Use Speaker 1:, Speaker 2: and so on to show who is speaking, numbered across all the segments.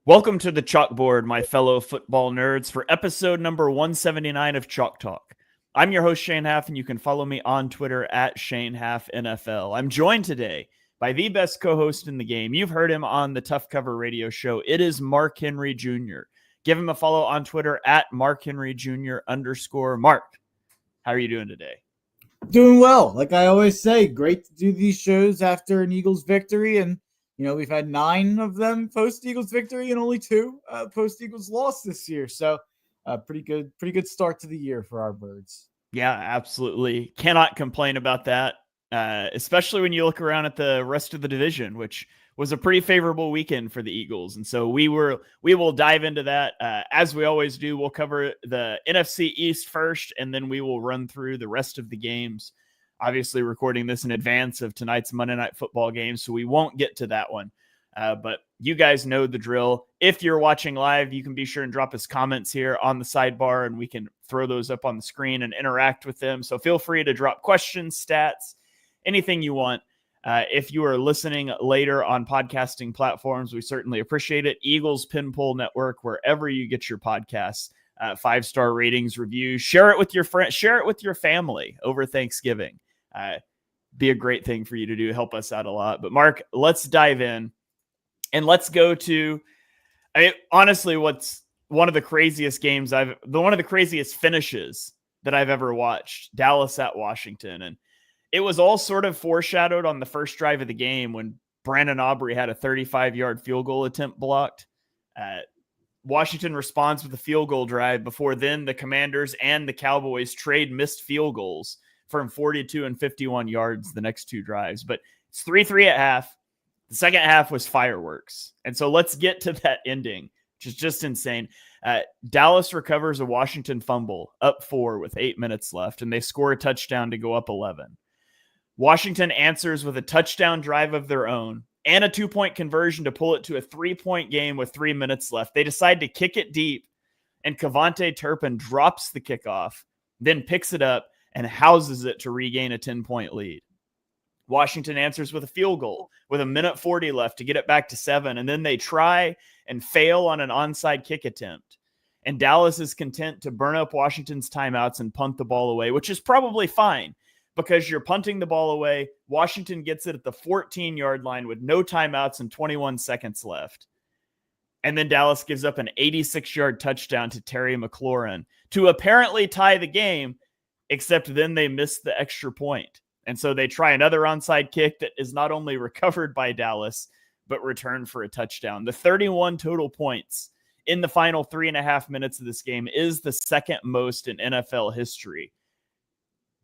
Speaker 1: Welcome to the chalkboard, my fellow football nerds, for episode number 179 of Chalk Talk. I'm your host, Shane Haff, and you can follow me on Twitter at ShaneHaffNFL. I'm joined today by the best co-host in the game. You've heard him on the Tough Cover radio show. It is Mark Henry Jr. Give him a follow on Twitter at _. Mark, how are you doing today?
Speaker 2: Doing well. Like I always say, great to do these shows after an Eagles victory. And, we've had 9 of them post-Eagles victory and only 2 post-Eagles loss this year. So pretty good start to the year for our birds.
Speaker 1: Yeah, absolutely. Cannot complain about that, especially when you look around at the rest of the division, which was a pretty favorable weekend for the Eagles. And so we will dive into that as we always do. We'll cover the NFC East first, and then we will run through the rest of the games. Obviously, recording this in advance of tonight's Monday Night Football game, so we won't get to that one. But you guys know the drill. If you're watching live, you can be sure and drop us comments here on the sidebar, and we can throw those up on the screen and interact with them. So feel free to drop questions, stats, anything you want. If you are listening later on podcasting platforms, we certainly appreciate it. Eagles Pinpool Network, wherever you get your podcasts, 5-star ratings, reviews, share it with your friends, share it with your family over Thanksgiving. Be a great thing for you to do. Help us out a lot. But Mark, let's dive in and let's go to, honestly, what's one of the craziest games one of the craziest finishes that I've ever watched, Dallas at Washington. And it was all sort of foreshadowed on the first drive of the game when Brandon Aubrey had a 35-yard field goal attempt blocked. Washington responds with a field goal drive. Before then, the Commanders and the Cowboys trade missed field goals from 42 and 51 yards the next 2 drives. But it's 3-3 at half. The second half was fireworks. And so let's get to that ending, which is just insane. Dallas recovers a Washington fumble, up 4 with 8 minutes left, and they score a touchdown to go up 11. Washington answers with a touchdown drive of their own and a 2-point conversion to pull it to a 3-point game with 3 minutes left. They decide to kick it deep, and Kevontae Turpin drops the kickoff, then picks it up and houses it to regain a 10-point lead. Washington answers with a field goal with 1:40 left to get it back to 7, and then they try and fail on an onside kick attempt. And Dallas is content to burn up Washington's timeouts and punt the ball away, which is probably fine because you're punting the ball away. Washington gets it at the 14-yard line with no timeouts and 21 seconds left. And then Dallas gives up an 86-yard touchdown to Terry McLaurin to apparently tie the game, except then they miss the extra point. And so they try another onside kick that is not only recovered by Dallas, but returned for a touchdown. The 31 total points in the final 3.5 minutes of this game is the second most in NFL history.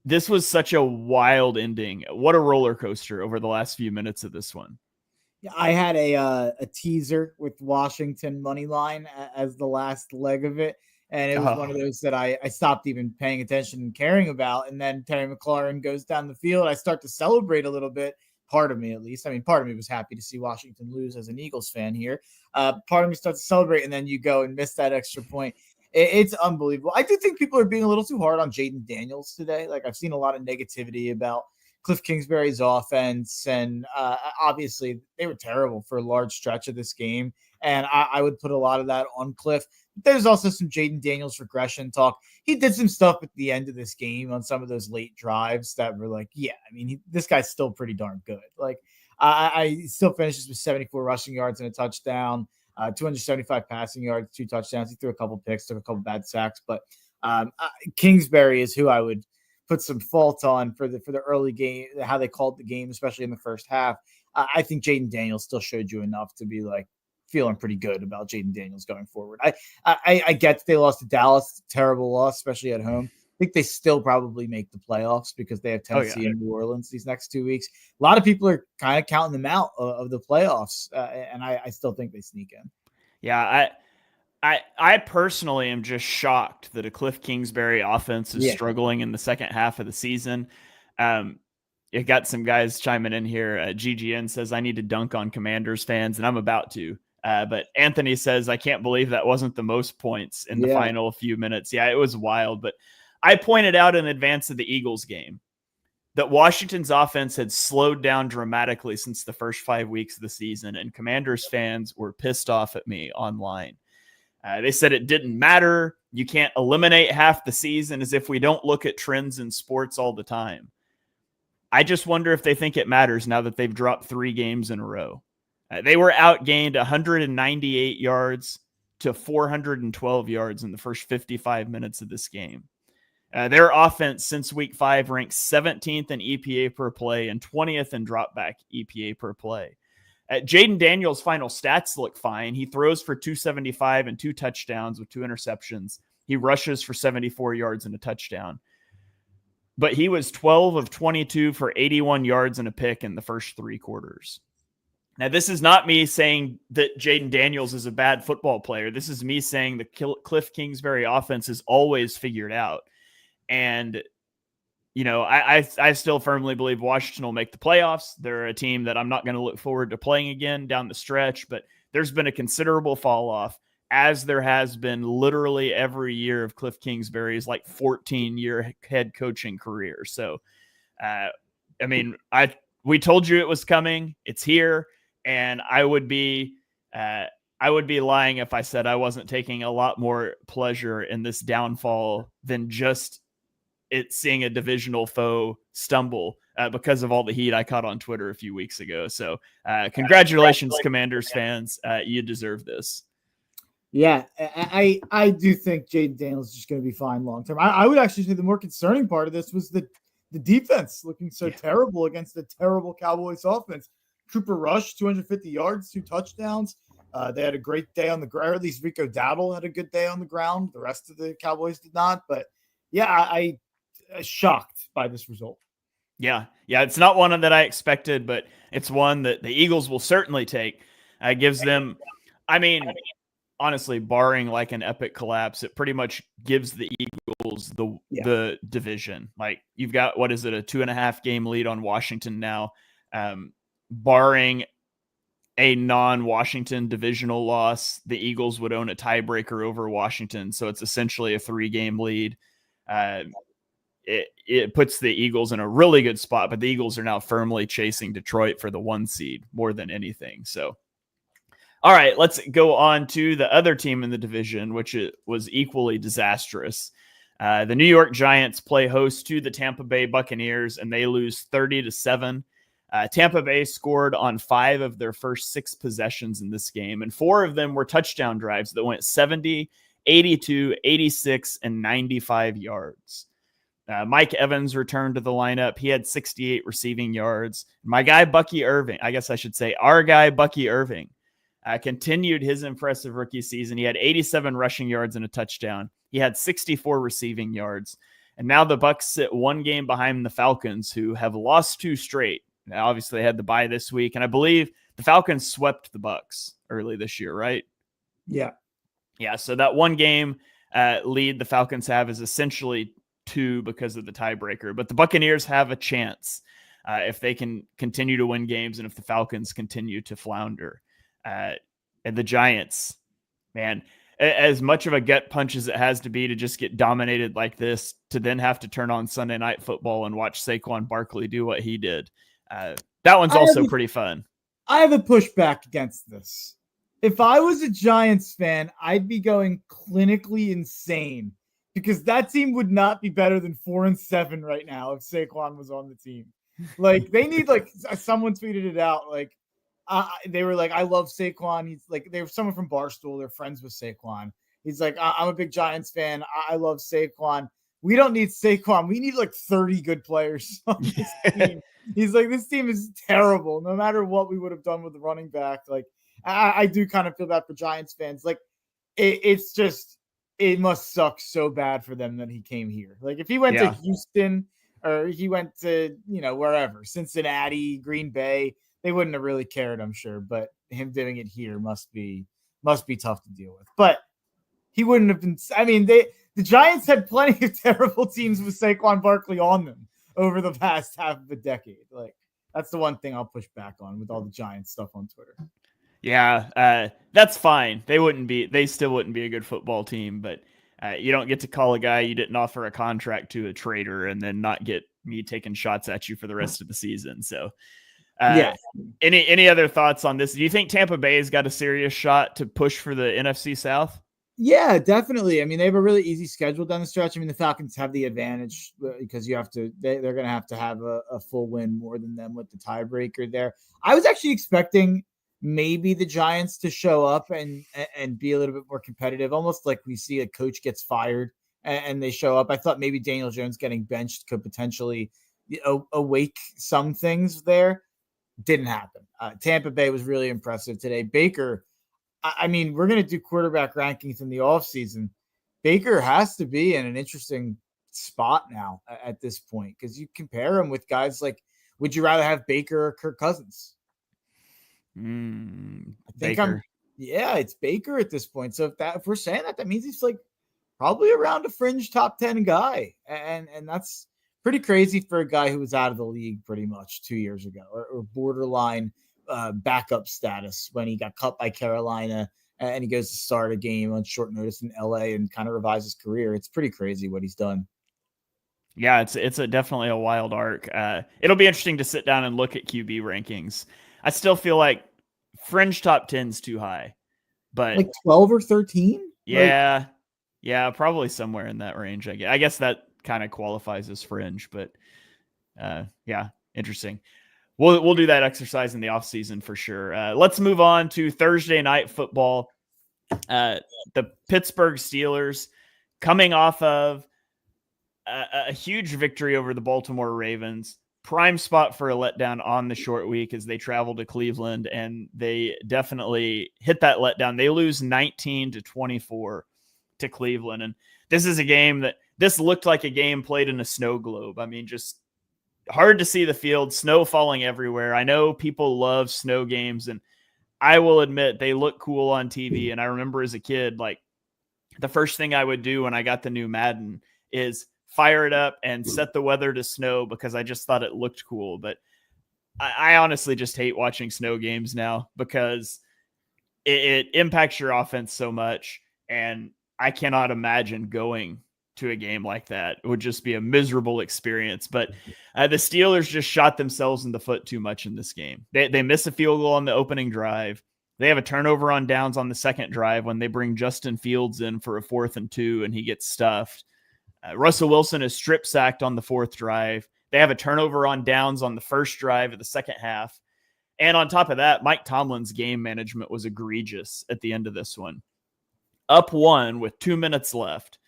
Speaker 1: This was such a wild ending. What a roller coaster over the last few minutes of this one.
Speaker 2: Yeah, I had a teaser with Washington money line as the last leg of it. And it was one of those that I stopped even paying attention and caring about. And then Terry McLaurin goes down the field. I start to celebrate a little bit. Part of me, at least. I mean, part of me was happy to see Washington lose as an Eagles fan here. Part of me starts to celebrate, and then you go and miss that extra point. It's unbelievable. I do think people are being a little too hard on Jaden Daniels today. Like, I've seen a lot of negativity about Cliff Kingsbury's offense, and obviously they were terrible for a large stretch of this game. And I would put a lot of that on Cliff. There's also some Jaden Daniels regression talk. He did some stuff at the end of this game on some of those late drives that were like, yeah, I mean, this guy's still pretty darn good. Like, I still finishes with 74 rushing yards and a touchdown, 275 passing yards, 2 touchdowns. He threw a couple picks, took a couple bad sacks, but Kingsbury is who I would put some fault on for the early game, how they called the game, especially in the first half. I think Jaden Daniels still showed you enough to be like feeling pretty good about Jaden Daniels going forward. I get that they lost to Dallas, terrible loss, especially at home. I think they still probably make the playoffs because they have Tennessee and New Orleans these next 2 weeks. A lot of people are kind of counting them out of the playoffs, and I still think they sneak in.
Speaker 1: Yeah, I personally am just shocked that a Cliff Kingsbury offense is struggling in the second half of the season. It got some guys chiming in here. GGN says, I need to dunk on Commanders fans, and I'm about to. But Anthony says, I can't believe that wasn't the most points in the final few minutes. Yeah, it was wild. But I pointed out in advance of the Eagles game that Washington's offense had slowed down dramatically since the first 5 weeks of the season, and Commanders fans were pissed off at me online. They said it didn't matter. You can't eliminate half the season, as if we don't look at trends in sports all the time. I just wonder if they think it matters now that they've dropped 3 games in a row. They were outgained 198 yards to 412 yards in the first 55 minutes of this game. Their offense since week 5 ranks 17th in EPA per play and 20th in dropback EPA per play. Jaden Daniels' final stats look fine. He throws for 275 and 2 touchdowns with 2 interceptions. He rushes for 74 yards and a touchdown. But he was 12 of 22 for 81 yards and a pick in the first 3 quarters. Now, this is not me saying that Jaden Daniels is a bad football player. This is me saying the Cliff Kingsbury offense is always figured out. And, you know, I still firmly believe Washington will make the playoffs. They're a team that I'm not going to look forward to playing again down the stretch, but there's been a considerable fall off, as there has been literally every year of Cliff Kingsbury's 14-year head coaching career. So, I mean, we told you it was coming. It's here. And I would be lying if I said I wasn't taking a lot more pleasure in this downfall than just seeing a divisional foe stumble because of all the heat I caught on Twitter a few weeks ago. So congratulations, Commanders fans. You deserve this.
Speaker 2: Yeah, I do think Jaden Daniels is just going to be fine long term. I would actually say the more concerning part of this was the defense looking so terrible against the terrible Cowboys offense. Cooper Rush, 250 yards, 2 touchdowns. They had a great day on the ground, or at least Rico Dowdle had a good day on the ground. The rest of the Cowboys did not. But yeah, I shocked by this result.
Speaker 1: Yeah, it's not one that I expected, but it's one that the Eagles will certainly take. Gives them, I mean, honestly, barring an epic collapse, it pretty much gives the Eagles the division. You've got, what is it, a 2.5 game lead on Washington now. Barring a non-Washington divisional loss, the Eagles would own a tiebreaker over Washington. So it's essentially a 3-game lead. It puts the Eagles in a really good spot, but the Eagles are now firmly chasing Detroit for the 1 seed more than anything. So, all right, let's go on to the other team in the division, which was equally disastrous. The New York Giants play host to the Tampa Bay Buccaneers, and they lose 30-7. Tampa Bay scored on 5 of their first 6 possessions in this game, and 4 of them were touchdown drives that went 70, 82, 86, and 95 yards. Mike Evans returned to the lineup. He had 68 receiving yards. My guy, Bucky Irving, I guess I should say our guy, Bucky Irving, continued his impressive rookie season. He had 87 rushing yards and a touchdown. He had 64 receiving yards. And now the Bucs sit 1 game behind the Falcons, who have lost 2 straight. Now, obviously, they had the bye this week, and I believe the Falcons swept the Bucs early this year, right?
Speaker 2: Yeah.
Speaker 1: So that 1 game lead the Falcons have is essentially 2 because of the tiebreaker. But the Buccaneers have a chance if they can continue to win games and if the Falcons continue to flounder. And the Giants, man, as much of a gut punch as it has to be to just get dominated like this, to then have to turn on Sunday Night Football and watch Saquon Barkley do what he did. That one's also pretty fun.
Speaker 2: I have a pushback against this. If I was a Giants fan, I'd be going clinically insane because that team would not be better than 4-7 right now if Saquon was on the team. They need someone tweeted it out. They were like, I love Saquon. He's they were someone from Barstool. They're friends with Saquon. He's like, I'm a big Giants fan. I love Saquon. We don't need Saquon. We need 30 good players on this team. He's like, this team is terrible. No matter what we would have done with the running back. I do kind of feel bad for Giants fans. It's just, it must suck so bad for them that he came here. If he went to Houston or he went to, wherever, Cincinnati, Green Bay, they wouldn't have really cared, I'm sure. But him doing it here must be tough to deal with. But he wouldn't have been. I mean, the Giants had plenty of terrible teams with Saquon Barkley on them over the past half of a decade. That's the one thing I'll push back on with all the Giants stuff on Twitter.
Speaker 1: Yeah, that's fine. They still wouldn't be a good football team, but you don't get to call a guy you didn't offer a contract to a traitor and then not get me taking shots at you for the rest of the season. So,
Speaker 2: Yeah.
Speaker 1: Any other thoughts on this? Do you think Tampa Bay has got a serious shot to push for the NFC South?
Speaker 2: Yeah, definitely. I mean, they have a really easy schedule down the stretch. I mean, the Falcons have the advantage because they're going to have a full win more than them with the tiebreaker there. I was actually expecting maybe the Giants to show up and be a little bit more competitive, almost like we see a coach gets fired and they show up. I thought maybe Daniel Jones getting benched could potentially awake some things there. Didn't happen. Tampa Bay was really impressive today. Baker, I mean, we're going to do quarterback rankings in the offseason. Baker has to be in an interesting spot now at this point because you compare him with guys like, would you rather have Baker or Kirk Cousins?
Speaker 1: Baker.
Speaker 2: It's Baker at this point. So if we're saying that means he's like probably around a fringe top 10 guy. And that's pretty crazy for a guy who was out of the league pretty much 2 years ago or borderline backup status when he got cut by Carolina and he goes to start a game on short notice in LA and kind of revives his career. It's pretty crazy what he's done.
Speaker 1: Yeah, it's definitely a wild arc. It'll be interesting to sit down and look at QB rankings. I still feel like fringe top 10's too high, but
Speaker 2: like 12 or 13.
Speaker 1: Yeah. Yeah. Probably somewhere in that range. I guess that kind of qualifies as fringe, but yeah, interesting. We'll do that exercise in the off season for sure. Let's move on to Thursday night football. The Pittsburgh Steelers coming off of a huge victory over the Baltimore Ravens. Prime spot for a letdown on the short week as they travel to Cleveland, and they definitely hit that letdown. They lose 19-24 to Cleveland, and this is a game this looked like a game played in a snow globe. I mean, just hard to see the field, snow falling everywhere. I know people love snow games, and I will admit they look cool on TV. And I remember as a kid, like the first thing I would do when I got the new Madden is fire it up and set the weather to snow because I just thought it looked cool. But I honestly just hate watching snow games now because it impacts your offense so much. And I cannot imagine going to a game like that. It would just be a miserable experience. But the Steelers just shot themselves in the foot too much in this game. They miss a field goal on the opening drive. They have a turnover on downs on the second drive when they bring Justin Fields in for a 4th and 2 and he gets stuffed. Russell Wilson is strip sacked on the 4th drive. They have a turnover on downs on the first drive of the second half. And on top of that, Mike Tomlin's game management was egregious at the end of this one. Up 1 with 2 minutes left.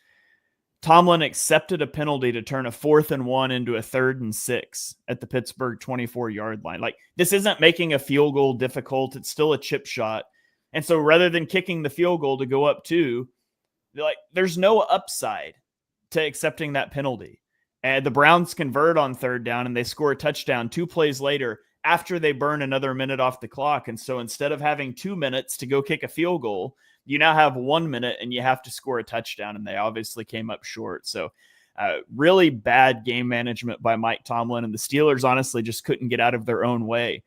Speaker 1: Tomlin accepted a penalty to turn a 4th and 1 into a 3rd and 6 at the Pittsburgh 24-yard line. Like, this isn't making a field goal difficult. It's still a chip shot. And so rather than kicking the field goal to go up 2, there's no upside to accepting that penalty. And the Browns convert on 3rd down and they score a touchdown 2 plays later after they burn another minute off the clock. And so instead of having 2 minutes to go kick a field goal, you now have 1 minute and you have to score a touchdown. And they obviously came up short. So really bad game management by Mike Tomlin, and the Steelers honestly just couldn't get out of their own way.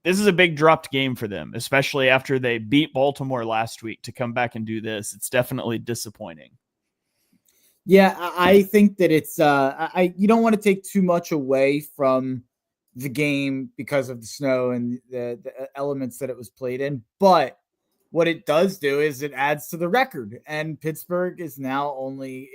Speaker 1: This is a big dropped game for them, especially after they beat Baltimore last week. To come back and do this, it's definitely disappointing.
Speaker 2: Yeah, I think that it's you don't want to take too much away from the game because of the snow and the elements that it was played in. But what it does do is it adds to the record. And Pittsburgh is now only,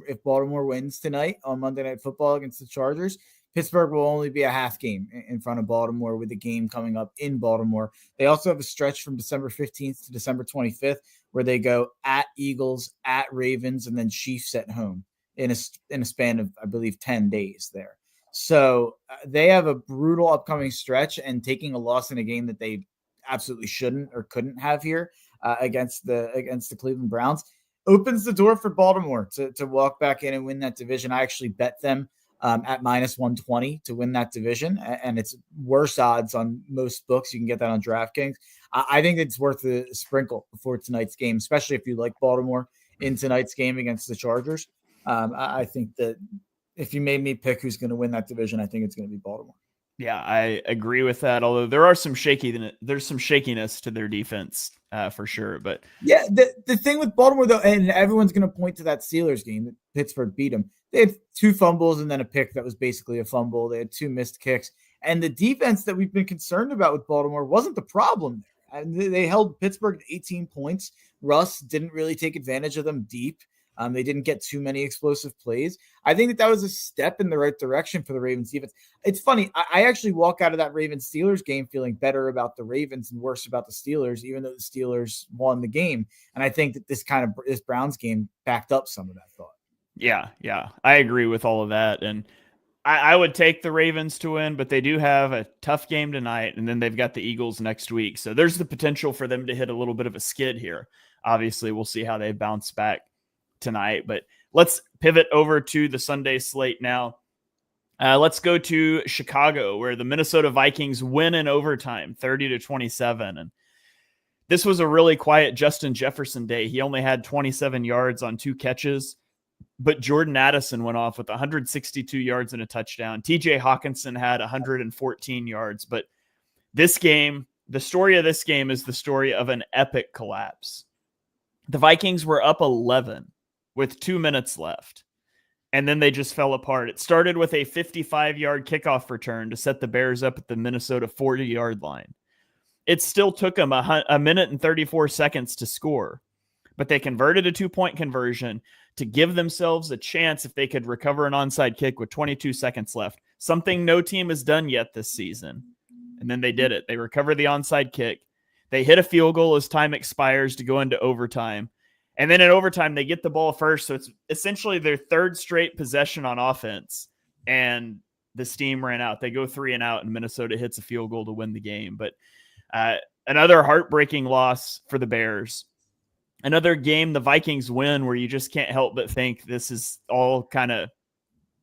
Speaker 2: if Baltimore wins tonight on Monday Night Football against the Chargers, Pittsburgh will only be a half game in front of Baltimore with a game coming up in Baltimore. They also have a stretch from December 15th to December 25th where they go at Eagles, at Ravens, and then Chiefs at home in a span of, I believe, 10 days there. So they have a brutal upcoming stretch, and taking a loss in a game that they absolutely shouldn't or couldn't have here against the Cleveland Browns opens the door for Baltimore to walk back in and win that division. I actually bet them at -120 to win that division, and it's worse odds on most books. You can get that on DraftKings. I think it's worth a sprinkle before tonight's game, especially if you like Baltimore in tonight's game against the Chargers. I think that if you made me pick who's going to win that division, I think it's going to be Baltimore.
Speaker 1: Yeah, I agree with that. Although there's some shakiness to their defense for sure. But
Speaker 2: yeah, the thing with Baltimore though, and everyone's going to point to that Steelers game that Pittsburgh beat them. They had 2 fumbles and then a pick that was basically a fumble. They had 2 missed kicks, and the defense that we've been concerned about with Baltimore wasn't the problem there. And they held Pittsburgh to 18 points. Russ didn't really take advantage of them deep. They didn't get too many explosive plays. I think that was a step in the right direction for the Ravens defense. It's funny. I actually walk out of that Ravens-Steelers game feeling better about the Ravens and worse about the Steelers, even though the Steelers won the game. And I think that this Browns game backed up some of that thought.
Speaker 1: Yeah. I agree with all of that. And I would take the Ravens to win, but they do have a tough game tonight, and then they've got the Eagles next week. So there's the potential for them to hit a little bit of a skid here. Obviously, we'll see how they bounce back tonight, but let's pivot over to the Sunday slate now. Let's go to Chicago, where the Minnesota Vikings win in overtime 30-27. And this was a really quiet Justin Jefferson day. He only had 27 yards on 2 catches, but Jordan Addison went off with 162 yards and a touchdown. TJ Hawkinson had 114 yards, but this game, the story of this game is the story of an epic collapse. The Vikings were up 11 with 2 minutes left, and then they just fell apart. It started with a 55-yard kickoff return to set the Bears up at the Minnesota 40-yard line. It still took them a minute and 34 seconds to score, but they converted a 2-point conversion to give themselves a chance if they could recover an onside kick with 22 seconds left, something no team has done yet this season. And then they did it. They recovered the onside kick. They hit a field goal as time expires to go into overtime. And then in overtime, they get the ball first. So it's essentially their 3rd straight possession on offense. And the steam ran out. They go 3 and out, and Minnesota hits a field goal to win the game. But another heartbreaking loss for the Bears. Another game the Vikings win where you just can't help but think this is all kind of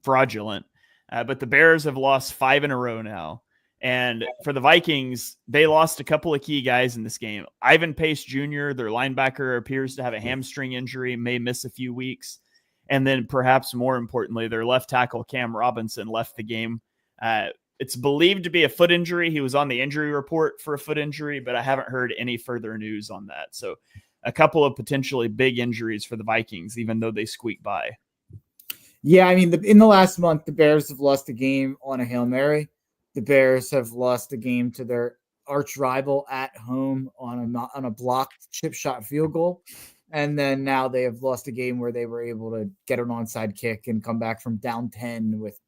Speaker 1: fraudulent. But the Bears have lost 5 in a row now. And for the Vikings, they lost a couple of key guys in this game. Ivan Pace Jr., their linebacker, appears to have a hamstring injury, may miss a few weeks. And then perhaps more importantly, their left tackle, Cam Robinson, left the game. It's believed to be a foot injury. He was on the injury report for a foot injury, but I haven't heard any further news on that. So a couple of potentially big injuries for the Vikings, even though they squeak by.
Speaker 2: Yeah, I mean, in the last month, the Bears have lost a game on a Hail Mary. The Bears have lost a game to their arch rival at home on a blocked chip shot field goal. And then now they have lost a game where they were able to get an onside kick and come back from down 10 with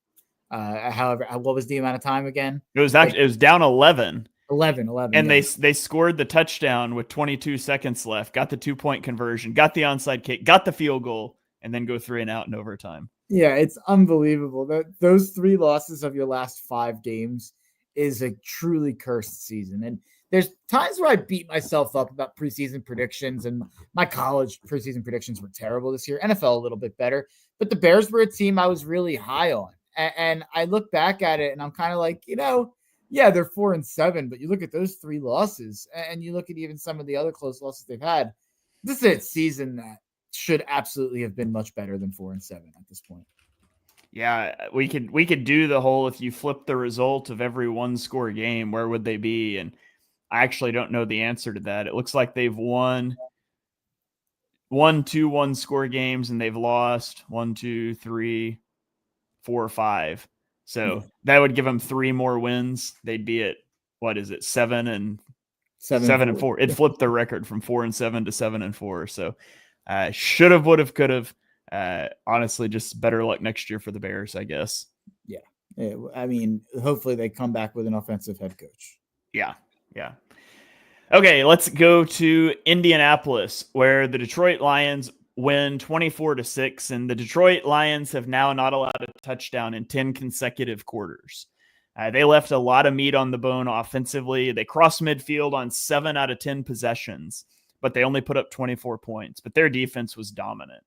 Speaker 2: however, what was the amount of time again?
Speaker 1: It was down 11.
Speaker 2: 11.
Speaker 1: And yeah. they scored the touchdown with 22 seconds left, got the 2-point conversion, got the onside kick, got the field goal, and then go 3 and out in overtime.
Speaker 2: Yeah, it's unbelievable. Those 3 losses of your last 5 games is a truly cursed season. And there's times where I beat myself up about preseason predictions, and my college preseason predictions were terrible this year. NFL a little bit better, but the Bears were a team I was really high on. And I look back at it and I'm kind of like, yeah, they're 4-7, but you look at those 3 losses and you look at even some of the other close losses they've had. This is a season that should absolutely have been much better than 4-7 at this point.
Speaker 1: Yeah, we could do the whole, if you flip the result of every 1-score game, where would they be? And I actually don't know the answer to that. It looks like they've won 2 1-score games, and they've lost 1, 2, 3, 4, 5. So that would give them 3 more wins. They'd be at, 7 and 4. It flipped the record from 4-7 to 7-4. So should have, would have, could have. Honestly, just better luck next year for the Bears, I guess.
Speaker 2: Yeah. I mean, hopefully they come back with an offensive head coach.
Speaker 1: Yeah. Okay, let's go to Indianapolis, where the Detroit Lions win 24-6, and the Detroit Lions have now not allowed a touchdown in 10 consecutive quarters. They left a lot of meat on the bone offensively. They crossed midfield on 7 out of 10 possessions, but they only put up 24 points. But their defense was dominant.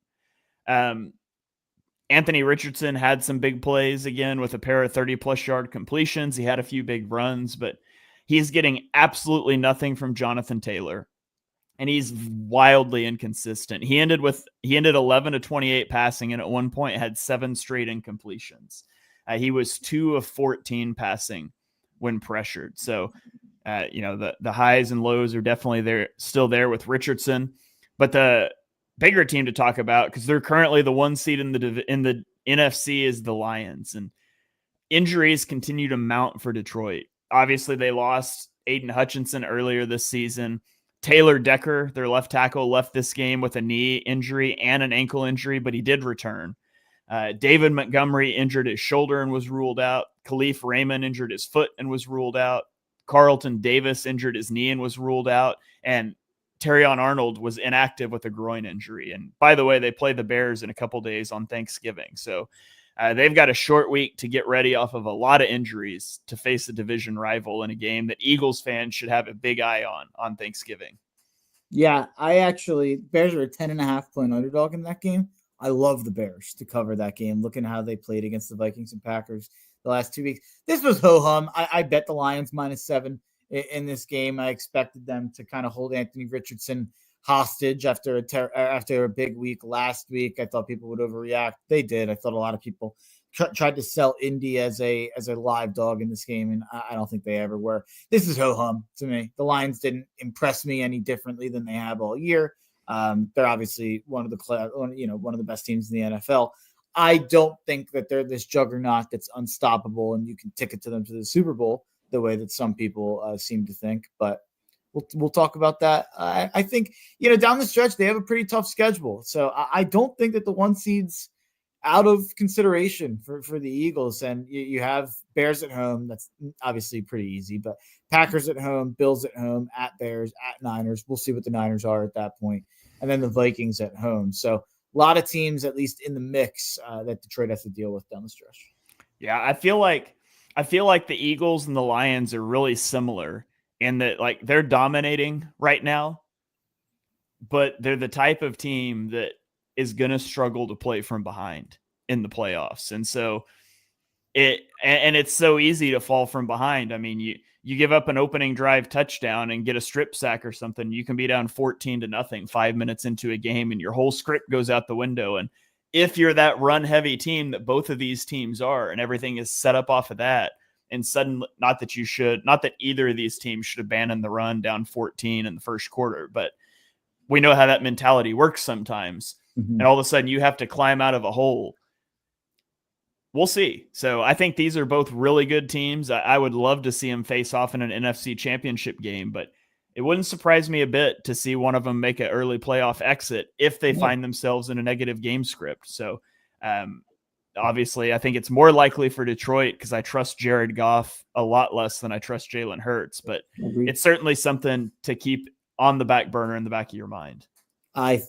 Speaker 1: Anthony Richardson had some big plays again with a pair of 30-plus yard completions. He had a few big runs, but he's getting absolutely nothing from Jonathan Taylor. And he's wildly inconsistent. He ended 11-28 passing, and at one point had 7 straight incompletions. He was 2 of 14 passing when pressured. So, the highs and lows are definitely still there with Richardson, but the bigger team to talk about, because they're currently the 1 seed in the NFC, is the Lions, and injuries continue to mount for Detroit. Obviously, they lost Aiden Hutchinson earlier this season. Taylor Decker, their left tackle, left this game with a knee injury and an ankle injury, but he did return. David Montgomery injured his shoulder and was ruled out. Khalif Raymond injured his foot and was ruled out. Carlton Davis injured his knee and was ruled out. And Terrion Arnold was inactive with a groin injury. And by the way, they play the Bears in a couple days on Thanksgiving. So they've got a short week to get ready off of a lot of injuries to face a division rival in a game that Eagles fans should have a big eye on Thanksgiving.
Speaker 2: Yeah, Bears are a 10.5 point underdog in that game. I love the Bears to cover that game. Looking at how they played against the Vikings and Packers the last 2 weeks. This was ho-hum. I bet the Lions -7 in this game. I expected them to kind of hold Anthony Richardson hostage after a big week last week. I thought people would overreact. They did. I thought a lot of people tried to sell Indy as a live dog in this game, and I don't think they ever were. This is ho-hum to me. The Lions didn't impress me any differently than they have all year. They're obviously one of the best teams in the NFL. I don't think that they're this juggernaut that's unstoppable and you can ticket to them to the Super Bowl the way that some people seem to think. But we'll talk about that. I think down the stretch they have a pretty tough schedule, so I don't think that the 1 seed's out of consideration for the Eagles. And you have Bears at home. That's obviously pretty easy, but Packers at home, Bills at home, at Bears, at Niners. We'll see what the Niners are at that point. And then the Vikings at home. So a lot of teams, at least in the mix, that Detroit has to deal with down the stretch.
Speaker 1: Yeah, I feel like the Eagles and the Lions are really similar in that, like, they're dominating right now, but they're the type of team that is going to struggle to play from behind in the playoffs. And so it's so easy to fall from behind. I mean, you give up an opening drive touchdown and get a strip sack or something, you can be down 14-0 5 minutes into a game and your whole script goes out the window. And if you're that run heavy team that both of these teams are, and everything is set up off of that, and suddenly, not that either of these teams should abandon the run down 14 in the first quarter, but we know how that mentality works sometimes. And all of a sudden you have to climb out of a hole. We'll see. So I think these are both really good teams. I would love to see them face off in an NFC championship game, but it wouldn't surprise me a bit to see one of them make an early playoff exit if they find themselves in a negative game script. So obviously I think it's more likely for Detroit because I trust Jared Goff a lot less than I trust Jalen Hurts, but it's certainly something to keep on the back burner in the back of your mind.
Speaker 2: I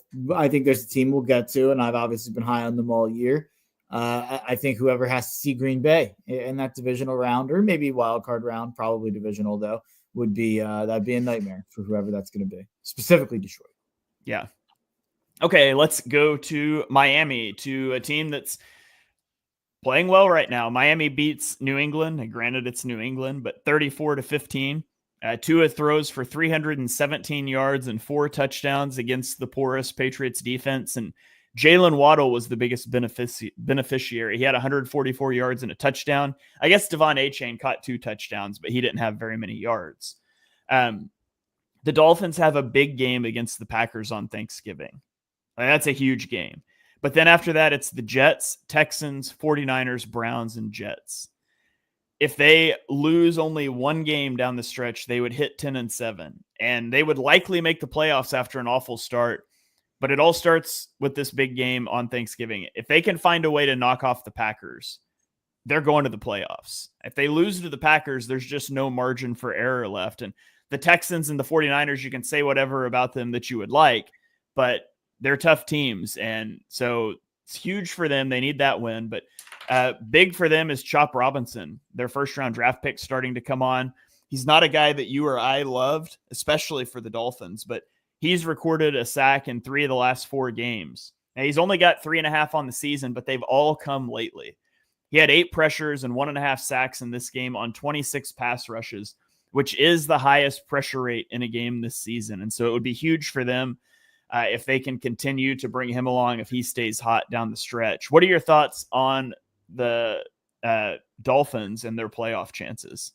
Speaker 2: think there's a team we'll get to, and I've obviously been high on them all year. I think whoever has to see Green Bay in that divisional round, or maybe wild card round, probably divisional though, would be that'd be a nightmare for whoever that's going to be, specifically Detroit.
Speaker 1: Yeah. Okay, let's go to Miami, to a team that's playing well right now. Miami beats New England, and granted it's New England, but 34-15. Tua throws for 317 yards and 4 touchdowns against the porous Patriots defense. And Jalen Waddle was the biggest beneficiary. He had 144 yards and a touchdown. I guess Devon Achane caught 2 touchdowns, but he didn't have very many yards. The Dolphins have a big game against the Packers on Thanksgiving. That's a huge game. But then after that, it's the Jets, Texans, 49ers, Browns, and Jets. If they lose only one game down the stretch, they would hit 10-7, and they would likely make the playoffs after an awful start. But it all starts with this big game on Thanksgiving. If they can find a way to knock off the Packers, they're going to the playoffs. If they lose to the Packers, there's just no margin for error left. And the Texans and the 49ers, you can say whatever about them that you would like, but they're tough teams. And so it's huge for them. They need that win, but big for them is Chop Robinson, their first-round draft pick, starting to come on. He's not a guy that you or I loved, especially for the Dolphins, but he's recorded a sack in 3 of the last 4 games. Now, he's only got 3.5 on the season, but they've all come lately. He had 8 pressures and 1.5 sacks in this game on 26 pass rushes, which is the highest pressure rate in a game this season. And so it would be huge for them if they can continue to bring him along if he stays hot down the stretch. What are your thoughts on the Dolphins and their playoff chances?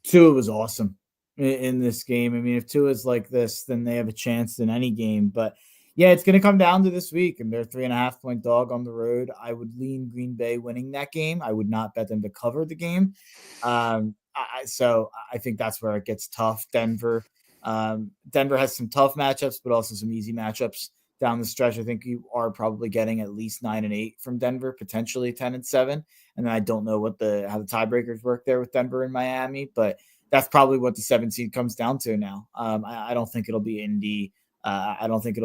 Speaker 2: Tua was awesome in this game. I mean, if Tua's like this, then they have a chance in any game. But yeah, it's going to come down to this week, and they're 3.5-point dog on the road. I would lean Green Bay winning that game. I would not bet them to cover the game. So I think that's where it gets tough. Denver has some tough matchups, but also some easy matchups down the stretch. I think you are probably getting at least 9-8 from Denver, potentially 10-7. And then I don't know how the tiebreakers work there with Denver and Miami, but that's probably what the 7 seed comes down to now. I don't think it'll be Indy. I don't think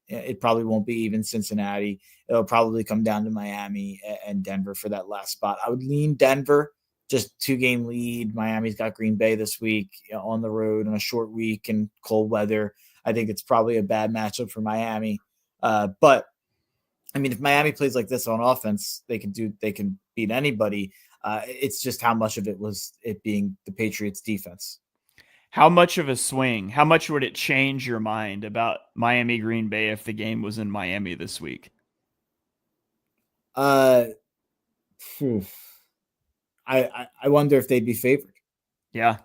Speaker 2: it probably won't be even Cincinnati. It'll probably come down to Miami and Denver for that last spot. I would lean Denver, just 2-game lead. Miami's got Green Bay this week on the road on a short week and cold weather. I think it's probably a bad matchup for Miami. But I mean, if Miami plays like this on offense, they can beat anybody. It's just how much of it was it being the Patriots defense.
Speaker 1: How much of a swing? How much would it change your mind about Miami Green Bay if the game was in Miami this week?
Speaker 2: I wonder if they'd be favored.
Speaker 1: Yeah.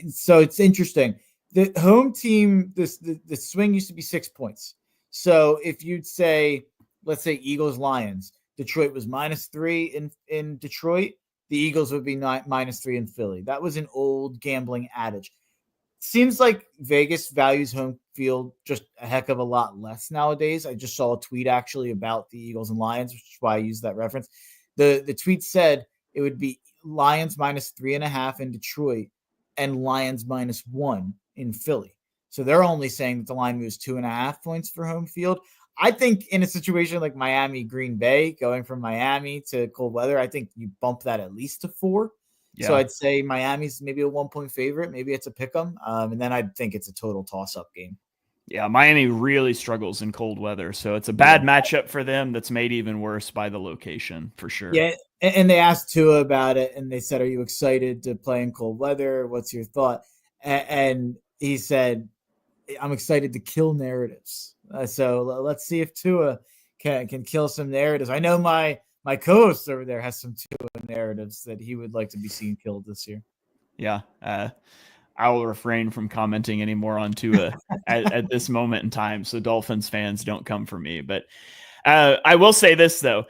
Speaker 2: So it's interesting. The home team, the swing used to be 6 points. So if you'd say, let's say Eagles Lions, Detroit was -3 in Detroit. The Eagles would be -3 in Philly. That was an old gambling adage. Seems like Vegas values home field just a heck of a lot less nowadays. I just saw a tweet actually about the Eagles and Lions, which is why I used that reference. The tweet said it would be Lions -3.5 in Detroit and Lions -1 in Philly. So they're only saying that the line moves 2.5 points for home field. I think in a situation like Miami, Green Bay, going from Miami to cold weather, I think you bump that at least to 4. Yeah. So I'd say Miami's maybe a 1-point favorite. Maybe it's a pick 'em. And then I'd think it's a total toss-up game.
Speaker 1: Yeah, Miami really struggles in cold weather. So it's a bad matchup for them that's made even worse by the location, for sure.
Speaker 2: Yeah, and they asked Tua about it, and they said, are you excited to play in cold weather? What's your thought? And he said, I'm excited to kill narratives. So let's see if Tua can kill some narratives. I know my co-host over there has some Tua narratives that he would like to be seen killed this year.
Speaker 1: Yeah. I will refrain from commenting anymore on Tua at this moment in time, so Dolphins fans don't come for me. But I will say this, though.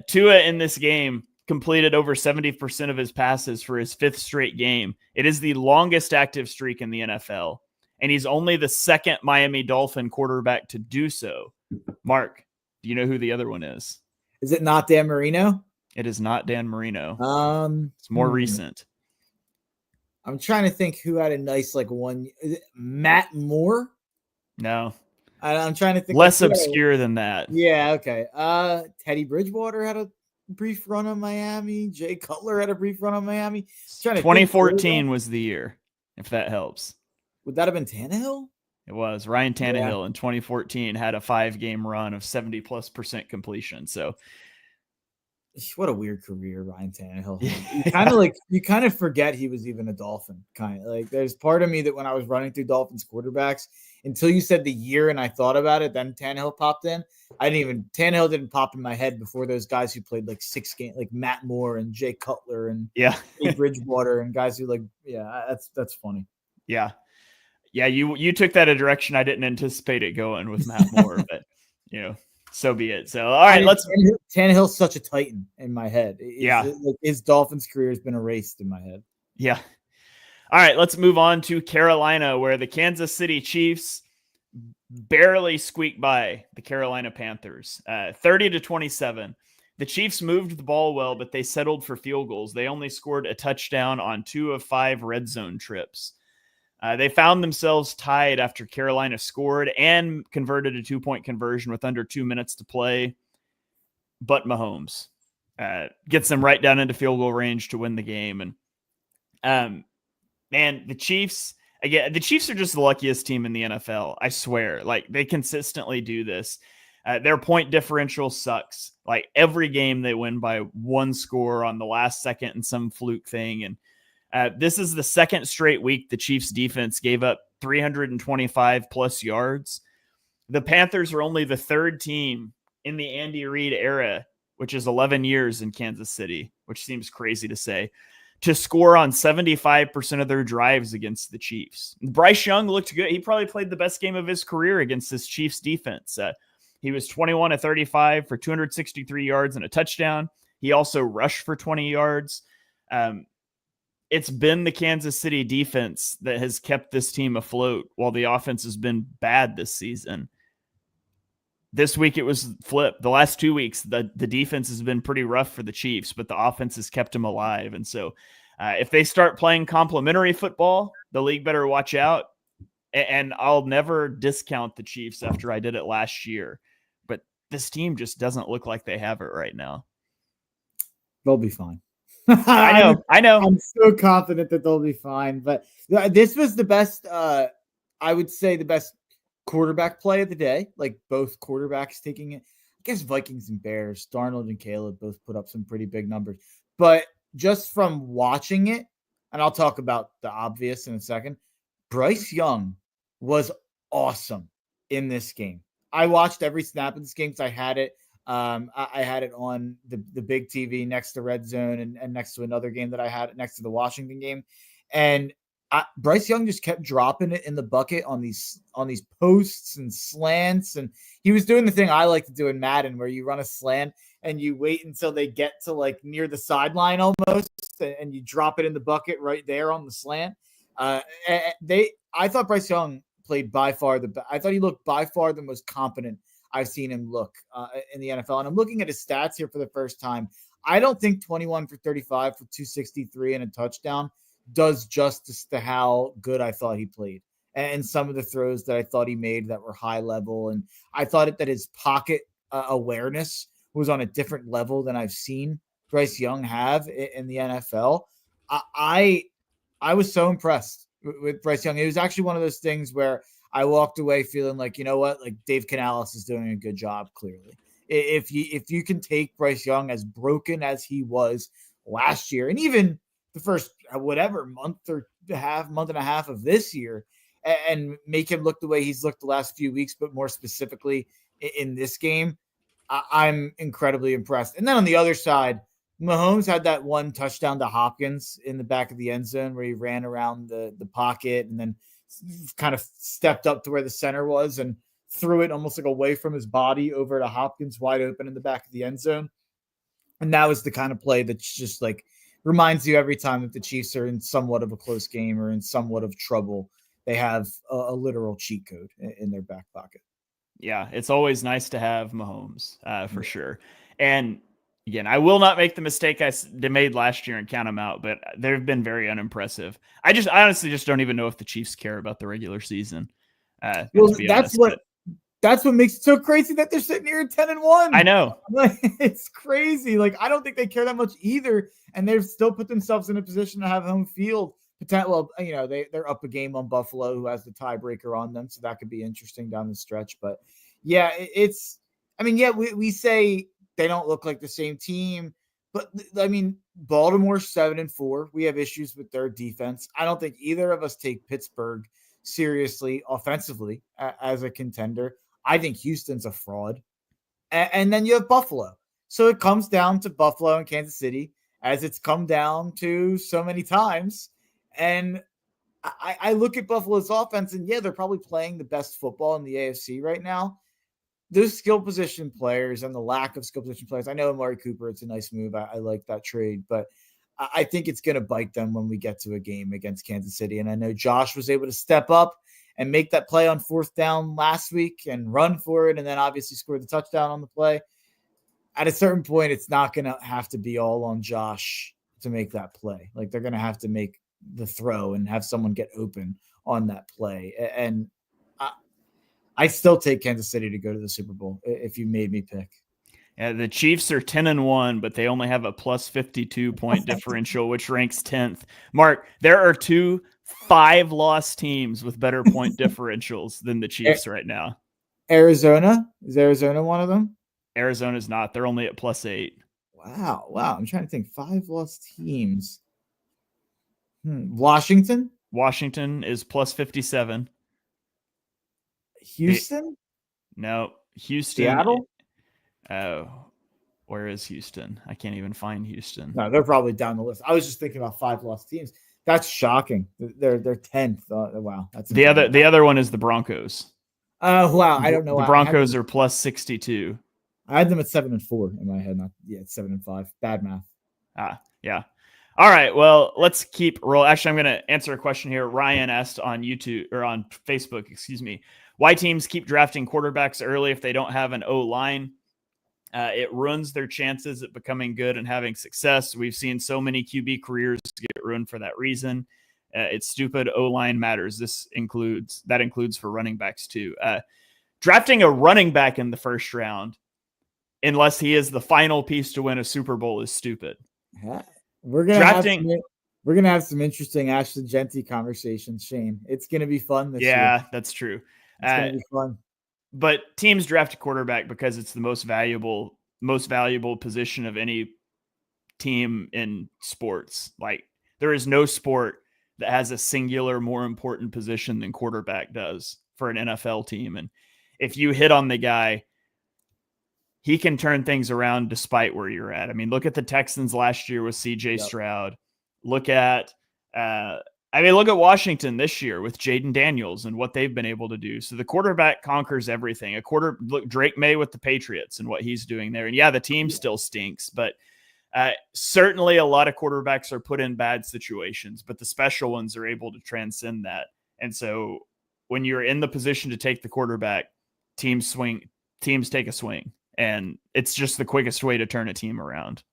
Speaker 1: Tua in this game completed over 70% of his passes for his 5th straight game. It is the longest active streak in the NFL. And he's only the 2nd Miami Dolphin quarterback to do so. Mark, do you know who the other one is?
Speaker 2: Is it not Dan Marino?
Speaker 1: It is not Dan Marino. It's more recent.
Speaker 2: I'm trying to think who had a nice one. Is it Matt Moore?
Speaker 1: No.
Speaker 2: I'm trying to think.
Speaker 1: Less obscure than that.
Speaker 2: Yeah, okay. Teddy Bridgewater had a brief run on Miami. Jay Cutler had a brief run on Miami.
Speaker 1: 2014 was the year, if that helps.
Speaker 2: Would that have been Tannehill?
Speaker 1: It was. Ryan Tannehill in 2014 had a 5-game run of 70+% completion. So
Speaker 2: what a weird career, Ryan Tannehill. You kind of forget he was even a Dolphin. There's part of me that when I was running through Dolphins quarterbacks, until you said the year and I thought about it, then Tannehill popped in. Tannehill didn't pop in my head before those guys who played 6 games, like Matt Moore and Jay Cutler and Bridgewater and guys who that's funny.
Speaker 1: Yeah. Yeah, you took that a direction I didn't anticipate it going with Matt Moore, but so be it. So all right,
Speaker 2: Tannehill's such a titan in my head. His Dolphins career has been erased in my head.
Speaker 1: Yeah. All right, let's move on to Carolina, where the Kansas City Chiefs barely squeaked by the Carolina Panthers, 30-27. The Chiefs moved the ball well, but they settled for field goals. They only scored a touchdown on 2 of 5 red zone trips. They found themselves tied after Carolina scored and converted a 2-point conversion with under 2 minutes to play. But Mahomes gets them right down into field goal range to win the game. And the Chiefs are just the luckiest team in the NFL. I swear, they consistently do this. Their point differential sucks. Every game they win by 1 score on the last second and some fluke thing. And this is the 2nd straight week the Chiefs defense gave up 325 plus yards. The Panthers are only the 3rd team in the Andy Reid era, which is 11 years in Kansas City, which seems crazy to say, to score on 75% of their drives against the Chiefs. Bryce Young looked good. He probably played the best game of his career against this Chiefs defense. He was 21 of 35 for 263 yards and a touchdown. He also rushed for 20 yards. It's been the Kansas City defense that has kept this team afloat while the offense has been bad this season. This week it was flipped. The last 2 weeks, the defense has been pretty rough for the Chiefs, but the offense has kept them alive. And so if they start playing complementary football, the league better watch out. And I'll never discount the Chiefs after I did it last year. But this team just doesn't look like they have it right now.
Speaker 2: They'll be fine.
Speaker 1: I know.
Speaker 2: I'm so confident that they'll be fine. But this was the best, I would say the best quarterback play of the day. Like both quarterbacks taking it. I guess Vikings and Bears, Darnold and Caleb both put up some pretty big numbers. But just from watching it, and I'll talk about the obvious in a second, Bryce Young was awesome in this game. I watched every snap of this game because I had it. I had it on the big TV next to Red Zone and next to another game that I had next to the Washington game. And Bryce Young just kept dropping it in the bucket on these posts and slants. And he was doing the thing I like to do in Madden where you run a slant and you wait until they get to like near the sideline almost and you drop it in the bucket right there on the slant. I thought Bryce Young played by far I thought he looked by far the most competent I've seen him look in the NFL. And I'm looking at his stats here for the first time. I don't think 21 for 35 for 263 and a touchdown does justice to how good I thought he played and some of the throws that I thought he made that were high level. And I thought that his pocket awareness was on a different level than I've seen Bryce Young have in the NFL. I was so impressed with Bryce Young. It was actually one of those things where I walked away feeling like, you know what, like Dave Canales is doing a good job. Clearly, if you can take Bryce Young as broken as he was last year, and even the first month and a half of this year, and make him look the way he's looked the last few weeks, but more specifically in this game, I'm incredibly impressed. And then on the other side, Mahomes had that one touchdown to Hopkins in the back of the end zone where he ran around the pocket and then kind of stepped up to where the center was and threw it almost like away from his body over to Hopkins wide open in the back of the end zone. And that was the kind of play that's just like reminds you every time that the Chiefs are in somewhat of a close game or in somewhat of trouble, they have a literal cheat code in their back pocket.
Speaker 1: Yeah, it's always nice to have Mahomes for sure. And again, I will not make the mistake I made last year and count them out, but they've been very unimpressive. I honestly just don't even know if the Chiefs care about the regular season.
Speaker 2: That's what makes it so crazy that they're sitting here at 10-1.
Speaker 1: I know.
Speaker 2: It's crazy. Like, I don't think they care that much either. And they've still put themselves in a position to have home field. Well, you know, they're up a game on Buffalo, who has the tiebreaker on them. So that could be interesting down the stretch. But yeah, we say they don't look like the same team, but I mean, Baltimore's 7-4. We have issues with their defense. I don't think either of us take Pittsburgh seriously offensively as a contender. I think Houston's a fraud. And then you have Buffalo. So it comes down to Buffalo and Kansas City, as it's come down to so many times. And I look at Buffalo's offense, and yeah, they're probably playing the best football in the AFC right now. Those skill position players and the lack of skill position players. I know Amari Cooper, it's a nice move. I like that trade, but I think it's going to bite them when we get to a game against Kansas City. And I know Josh was able to step up and make that play on fourth down last week and run for it, and then obviously score the touchdown on the play. At a certain point, it's not going to have to be all on Josh to make that play. Like, they're going to have to make the throw and have someone get open on that play. And I still take Kansas City to go to the Super Bowl if you made me pick.
Speaker 1: Yeah, the Chiefs are 10-1, but they only have a plus 52 point differential, which ranks 10th. Mark, there are 2 5-loss teams with better point differentials than the Chiefs right now.
Speaker 2: Arizona? Is Arizona one of them?
Speaker 1: Arizona's not. They're only at plus 8.
Speaker 2: Wow. I'm trying to think. 5-loss teams. Washington?
Speaker 1: Washington is plus 57.
Speaker 2: Houston?
Speaker 1: No. Houston.
Speaker 2: Seattle?
Speaker 1: Oh. Where is Houston? I can't even find Houston.
Speaker 2: No, they're probably down the list. I was just thinking about 5 lost teams. That's shocking. They're 10th. Wow, that's
Speaker 1: the other one is the Broncos.
Speaker 2: Oh wow, I don't know.
Speaker 1: The Broncos are plus 62.
Speaker 2: I had them at 7-4 in my head. Not it's 7-5. Bad math.
Speaker 1: Yeah. All right. Well, let's keep roll. Actually, I'm going to answer a question here. Ryan asked on YouTube or on Facebook, excuse me, why teams keep drafting quarterbacks early if they don't have an O-line. It ruins their chances at becoming good and having success. We've seen so many QB careers get ruined for that reason. It's stupid. O-line matters. That includes for running backs too. Drafting a running back in the first round, unless he is the final piece to win a Super Bowl, is stupid.
Speaker 2: We're gonna have some interesting Ashton Genty conversations, Shane. It's gonna be fun this year.
Speaker 1: Yeah, that's true.
Speaker 2: It's gonna be fun.
Speaker 1: But teams draft a quarterback because it's the most valuable position of any team in sports. Like, there is no sport that has a singular more important position than quarterback does for an NFL team. And if you hit on the guy, he can turn things around despite where you're at. I mean, look at the Texans last year with CJ Stroud. Look at Washington this year with Jaden Daniels and what they've been able to do. So the quarterback conquers everything. Look, Drake May with the Patriots and what he's doing there. And yeah, the team still stinks, but certainly a lot of quarterbacks are put in bad situations, but the special ones are able to transcend that. And so when you're in the position to take the quarterback, teams take a swing. And it's just the quickest way to turn a team around.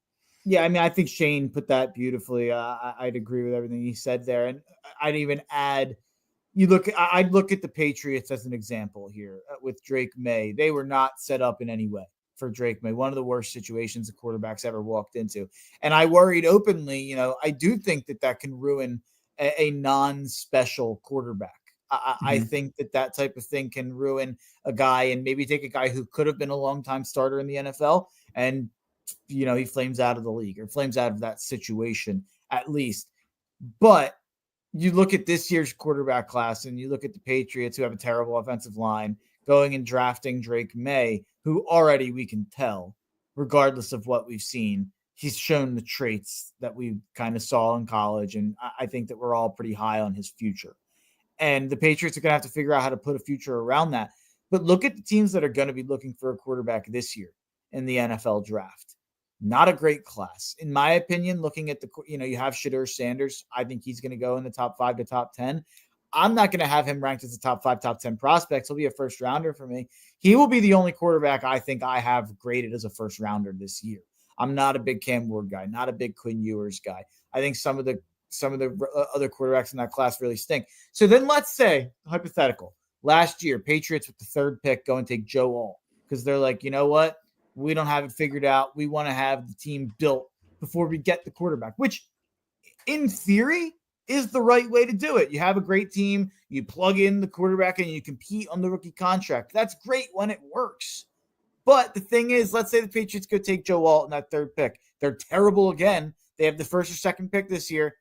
Speaker 2: Yeah, I mean, I think Shane put that beautifully. I'd agree with everything he said there. And I'd even add, I'd look at the Patriots as an example here with Drake May. They were not set up in any way for Drake May. One of the worst situations the quarterbacks ever walked into. And I worried openly, I do think that can ruin a non-special quarterback. I think that type of thing can ruin a guy and maybe take a guy who could have been a long-time starter in the NFL and, he flames out of the league or flames out of that situation at least. But you look at this year's quarterback class and you look at the Patriots, who have a terrible offensive line, going and drafting Drake May, who already we can tell, regardless of what we've seen, he's shown the traits that we kind of saw in college. And I think that we're all pretty high on his future. And the Patriots are going to have to figure out how to put a future around that. But look at the teams that are going to be looking for a quarterback this year in the NFL draft. Not a great class. In my opinion, looking at you have Shedeur Sanders. I think he's going to go in the top 5 to top 10. I'm not going to have him ranked as a top 5, top 10 prospect. He'll be a first rounder for me. He will be the only quarterback I think I have graded as a first rounder this year. I'm not a big Cam Ward guy, not a big Quinn Ewers guy. I think some of the other quarterbacks in that class really stink. So then let's say, hypothetical, last year, Patriots with the 3rd pick go and take Joe Alt because they're like, you know what? We don't have it figured out. We want to have the team built before we get the quarterback, which in theory is the right way to do it. You have a great team. You plug in the quarterback and you compete on the rookie contract. That's great when it works. But the thing is, let's say the Patriots go take Joe Alt in that 3rd pick. They're terrible again. They have the 1st or 2nd pick this year.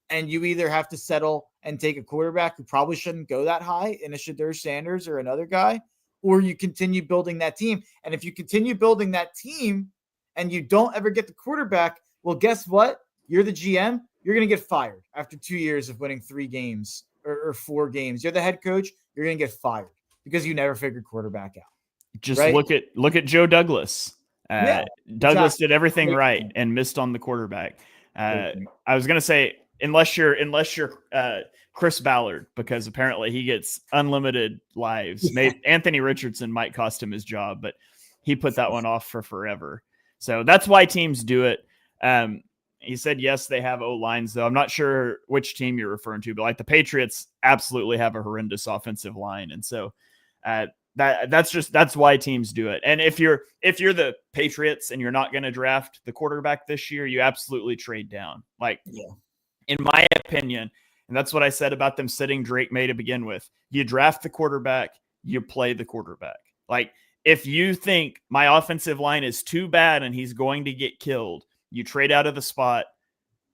Speaker 2: And you either have to settle and take a quarterback who probably shouldn't go that high in a Shedeur Sanders or another guy, or you continue building that team. And if you continue building that team and you don't ever get the quarterback, well, guess what? You're the GM. You're going to get fired after 2 years of winning 3 games or 4 games. You're the head coach. You're going to get fired because you never figured quarterback out.
Speaker 1: Just right? look at Joe Douglas. Douglas did everything right and missed on the quarterback. I was going to say, unless you're Chris Ballard, because apparently he gets unlimited lives. Anthony Richardson might cost him his job, but he put that one off for forever. So that's why teams do it. He said, yes, they have O-lines, though. I'm not sure which team you're referring to, but like the Patriots absolutely have a horrendous offensive line. And so that's why teams do it. And if you're the Patriots and you're not going to draft the quarterback this year, you absolutely trade down. In my opinion, and that's what I said about them sitting Drake May to begin with. You draft the quarterback, you play the quarterback. Like, if you think my offensive line is too bad and he's going to get killed, you trade out of the spot,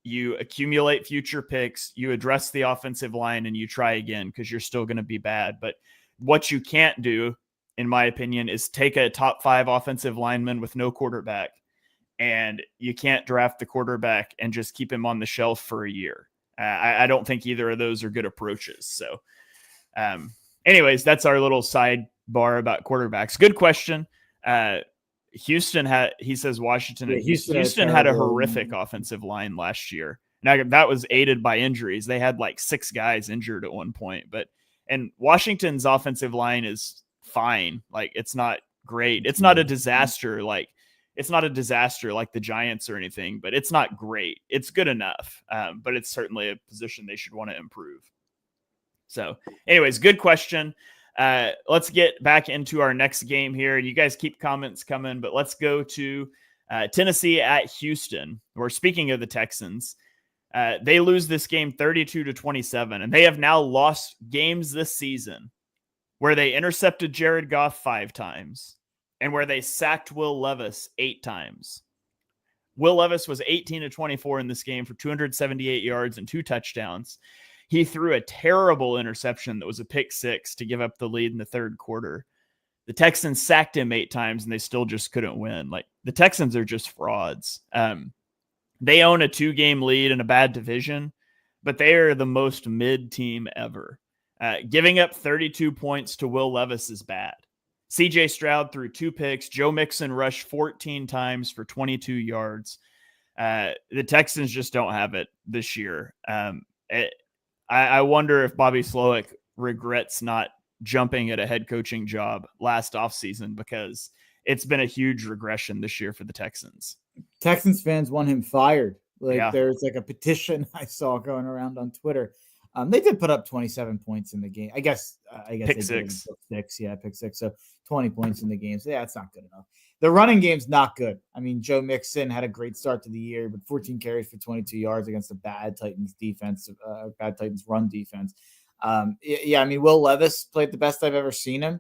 Speaker 1: you accumulate future picks, you address the offensive line, and you try again because you're still going to be bad. But what you can't do, in my opinion, is take a top 5 offensive lineman with no quarterback and you can't draft the quarterback and just keep him on the shelf for a year. I don't think either of those are good approaches. So anyways, that's our little sidebar about quarterbacks. Good question. He says Washington.
Speaker 2: Yeah,
Speaker 1: Houston had a horrific offensive line last year. Now that was aided by injuries. They had like 6 guys injured at one point, and Washington's offensive line is fine. Like, it's not great. It's not a disaster. Like, it's not a disaster like the Giants or anything, but it's not great. It's good enough. But it's certainly a position they should want to improve. So anyways, good question. Let's get back into our next game here. You guys keep comments coming, but let's go to Tennessee at Houston. We're speaking of the Texans. They lose this game 32-27, and they have now lost games this season where they intercepted Jared Goff 5 times and where they sacked Will Levis 8 times. Will Levis was 18-24 in this game for 278 yards and 2 touchdowns. He threw a terrible interception that was a pick 6 to give up the lead in the third quarter. The Texans sacked him 8 times, and they still just couldn't win. Like, the Texans are just frauds. They own a 2-game lead in a bad division, but they are the most mid team ever. Giving up 32 points to Will Levis is bad. CJ Stroud threw 2 picks. Joe Mixon rushed 14 times for 22 yards. The Texans just don't have it this year. I wonder if Bobby Slowick regrets not jumping at a head coaching job last offseason, because it's been a huge regression this year for the Texans.
Speaker 2: Texans fans want him fired. There's like a petition I saw going around on Twitter. They did put up 27 points in the game. I guess
Speaker 1: pick 6.
Speaker 2: Pick 6. So 20 points in the game. So yeah, it's not good enough. The running game's not good. I mean, Joe Mixon had a great start to the year, but 14 carries for 22 yards against a bad Titans defense, bad Titans run defense. I mean, Will Levis played the best I've ever seen him.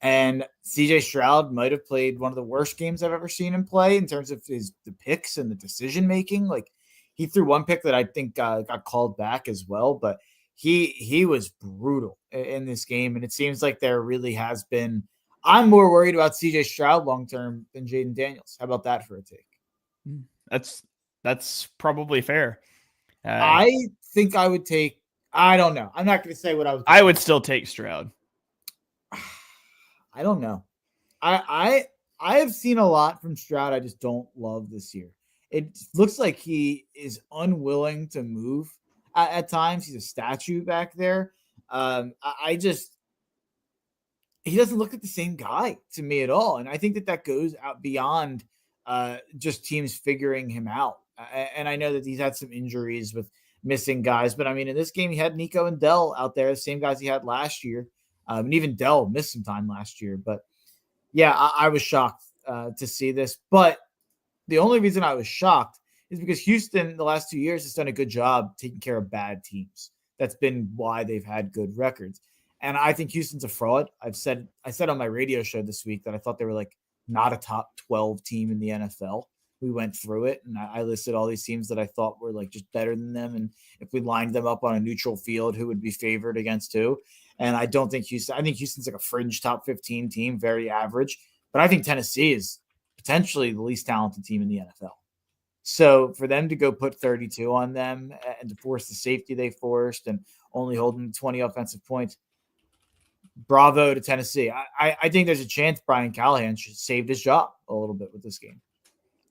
Speaker 2: And CJ Stroud might have played one of the worst games I've ever seen him play in terms of the picks and the decision making. Like, he threw 1 pick that I think got called back as well, but he was brutal in this game. And it seems like there really has been. I'm more worried about CJ Stroud long term than Jaden Daniels. How about that for a take?
Speaker 1: That's probably fair.
Speaker 2: I think I would take. I don't know. I'm not going to say what I was.
Speaker 1: I would still take Stroud.
Speaker 2: I don't know. I have seen a lot from Stroud. I just don't love this year. It looks like he is unwilling to move at times. He's a statue back there. He doesn't look like the same guy to me at all. And I think that goes out beyond just teams figuring him out. And I know that he's had some injuries with missing guys, but I mean, in this game, he had Nico and Dell out there, the same guys he had last year. And even Dell missed some time last year. But yeah, I was shocked to see this. But the only reason I was shocked is because Houston, the last 2 years, has done a good job taking care of bad teams. That's been why they've had good records. And I think Houston's a fraud. I said on my radio show this week that I thought they were like not a top 12 team in the NFL. We went through it, and I listed all these teams that I thought were like just better than them. And if we lined them up on a neutral field, who would be favored against who? And I don't think Houston. I think Houston's like a fringe top 15 team, very average. But I think Tennessee is potentially the least talented team in the NFL. So for them to go put 32 on them and to force the safety they forced and only holding 20 offensive points, bravo to Tennessee. I think there's a chance Brian Callahan should save his job a little bit with this game.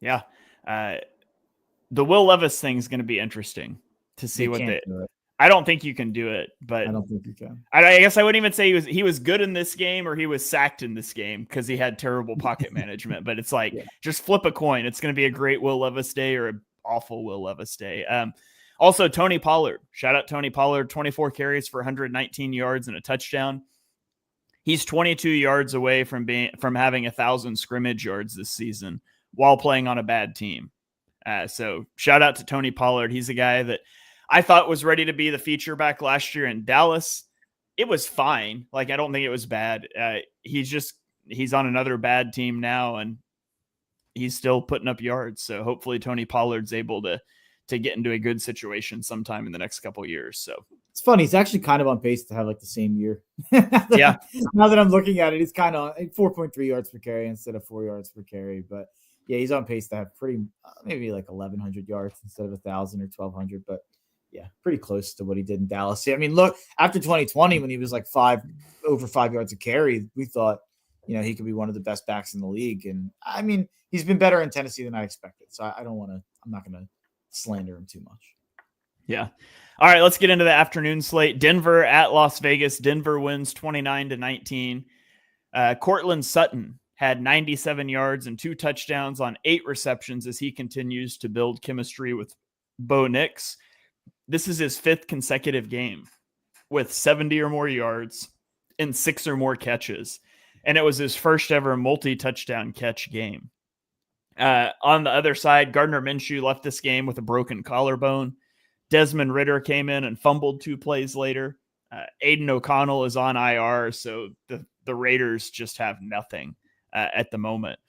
Speaker 1: Yeah. The Will Levis thing is going to be interesting to see what they – I don't think you can do it, but
Speaker 2: I don't think you can.
Speaker 1: I guess I wouldn't even say he was good in this game or he was sacked in this game because he had terrible pocket management. But it's like, just flip a coin. It's going to be a great Will Levis day or an awful Will Levis day. Also, Tony Pollard. Shout out Tony Pollard, 24 carries for 119 yards and a touchdown. He's 22 yards away from having 1,000 scrimmage yards this season while playing on a bad team. So shout out to Tony Pollard. He's a guy that I thought was ready to be the feature back last year in Dallas. It was fine. Like, I don't think it was bad. He's on another bad team now, and he's still putting up yards. So hopefully Tony Pollard's able to get into a good situation sometime in the next couple of years. So
Speaker 2: it's funny. He's actually kind of on pace to have like the same year.
Speaker 1: Yeah.
Speaker 2: Now that I'm looking at it, he's kind of 4.3 yards per carry instead of 4 yards per carry. But yeah, he's on pace to have maybe like 1,100 yards instead of 1,000 or 1,200, but yeah, pretty close to what he did in Dallas. I mean, look, after 2020, when he was like over 5 yards a carry, we thought, he could be one of the best backs in the league. And I mean, he's been better in Tennessee than I expected. So I'm not going to slander him too much.
Speaker 1: Yeah. All right, let's get into the afternoon slate. Denver at Las Vegas. Denver wins 29-19. Cortland Sutton had 97 yards and 2 touchdowns on 8 receptions as he continues to build chemistry with Bo Nix. This is his 5th consecutive game with 70 or more yards and 6 or more catches. And it was his first ever multi-touchdown catch game. On the other side, Gardner Minshew left this game with a broken collarbone. Desmond Ridder came in and fumbled 2 plays later. Aiden O'Connell is on IR, so the Raiders just have nothing at the moment.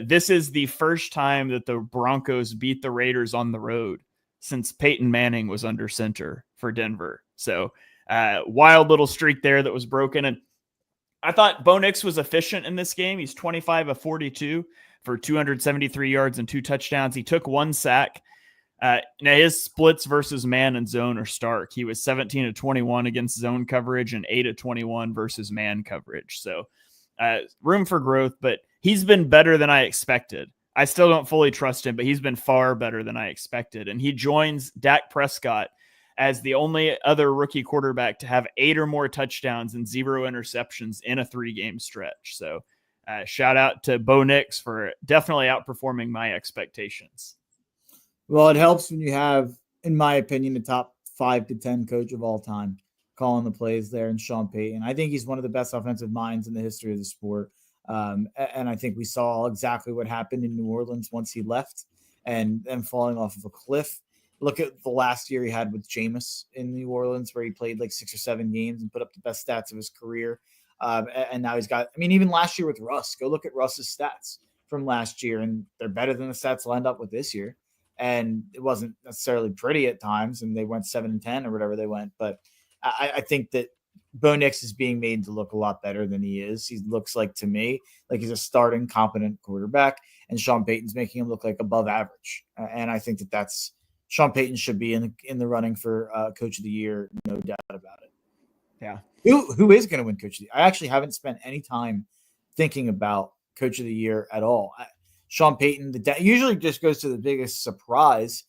Speaker 1: This is the first time that the Broncos beat the Raiders on the road since Peyton Manning was under center for Denver. So wild little streak there that was broken. And I thought Bo Nix was efficient in this game. He's 25 of 42 for 273 yards and 2 touchdowns. He took 1 sack. Now his splits versus man and zone are stark. He was 17 of 21 against zone coverage and 8 of 21 versus man coverage. So room for growth, but he's been better than I expected. I still don't fully trust him, but he's been far better than I expected. And he joins Dak Prescott as the only other rookie quarterback to have 8 or more touchdowns and 0 interceptions in a 3-game stretch. So shout out to Bo Nix for definitely outperforming my expectations.
Speaker 2: Well, it helps when you have, in my opinion, the top 5 to 10 coach of all time calling the plays there, and Sean Payton. I think he's one of the best offensive minds in the history of the sport. And I think we saw exactly what happened in New Orleans once he left and falling off of a cliff. Look at the last year he had with Jameis in New Orleans, where he played like 6 or 7 games and put up the best stats of his career. And now he's got, even last year with Russ, go look at Russ's stats from last year, and they're better than the stats he'll end up with this year. And it wasn't necessarily pretty at times, and they went 7-10 or whatever they went. But I think that Bo Nix is being made to look a lot better than he is. He looks like, to me, like he's a starting, competent quarterback, and Sean Payton's making him look like above average. And I think that's Sean Payton should be in the running for Coach of the Year, no doubt about it.
Speaker 1: Yeah.
Speaker 2: Who is going to win Coach of the Year? I actually haven't spent any time thinking about Coach of the Year at all. Sean Payton usually just goes to the biggest surprise.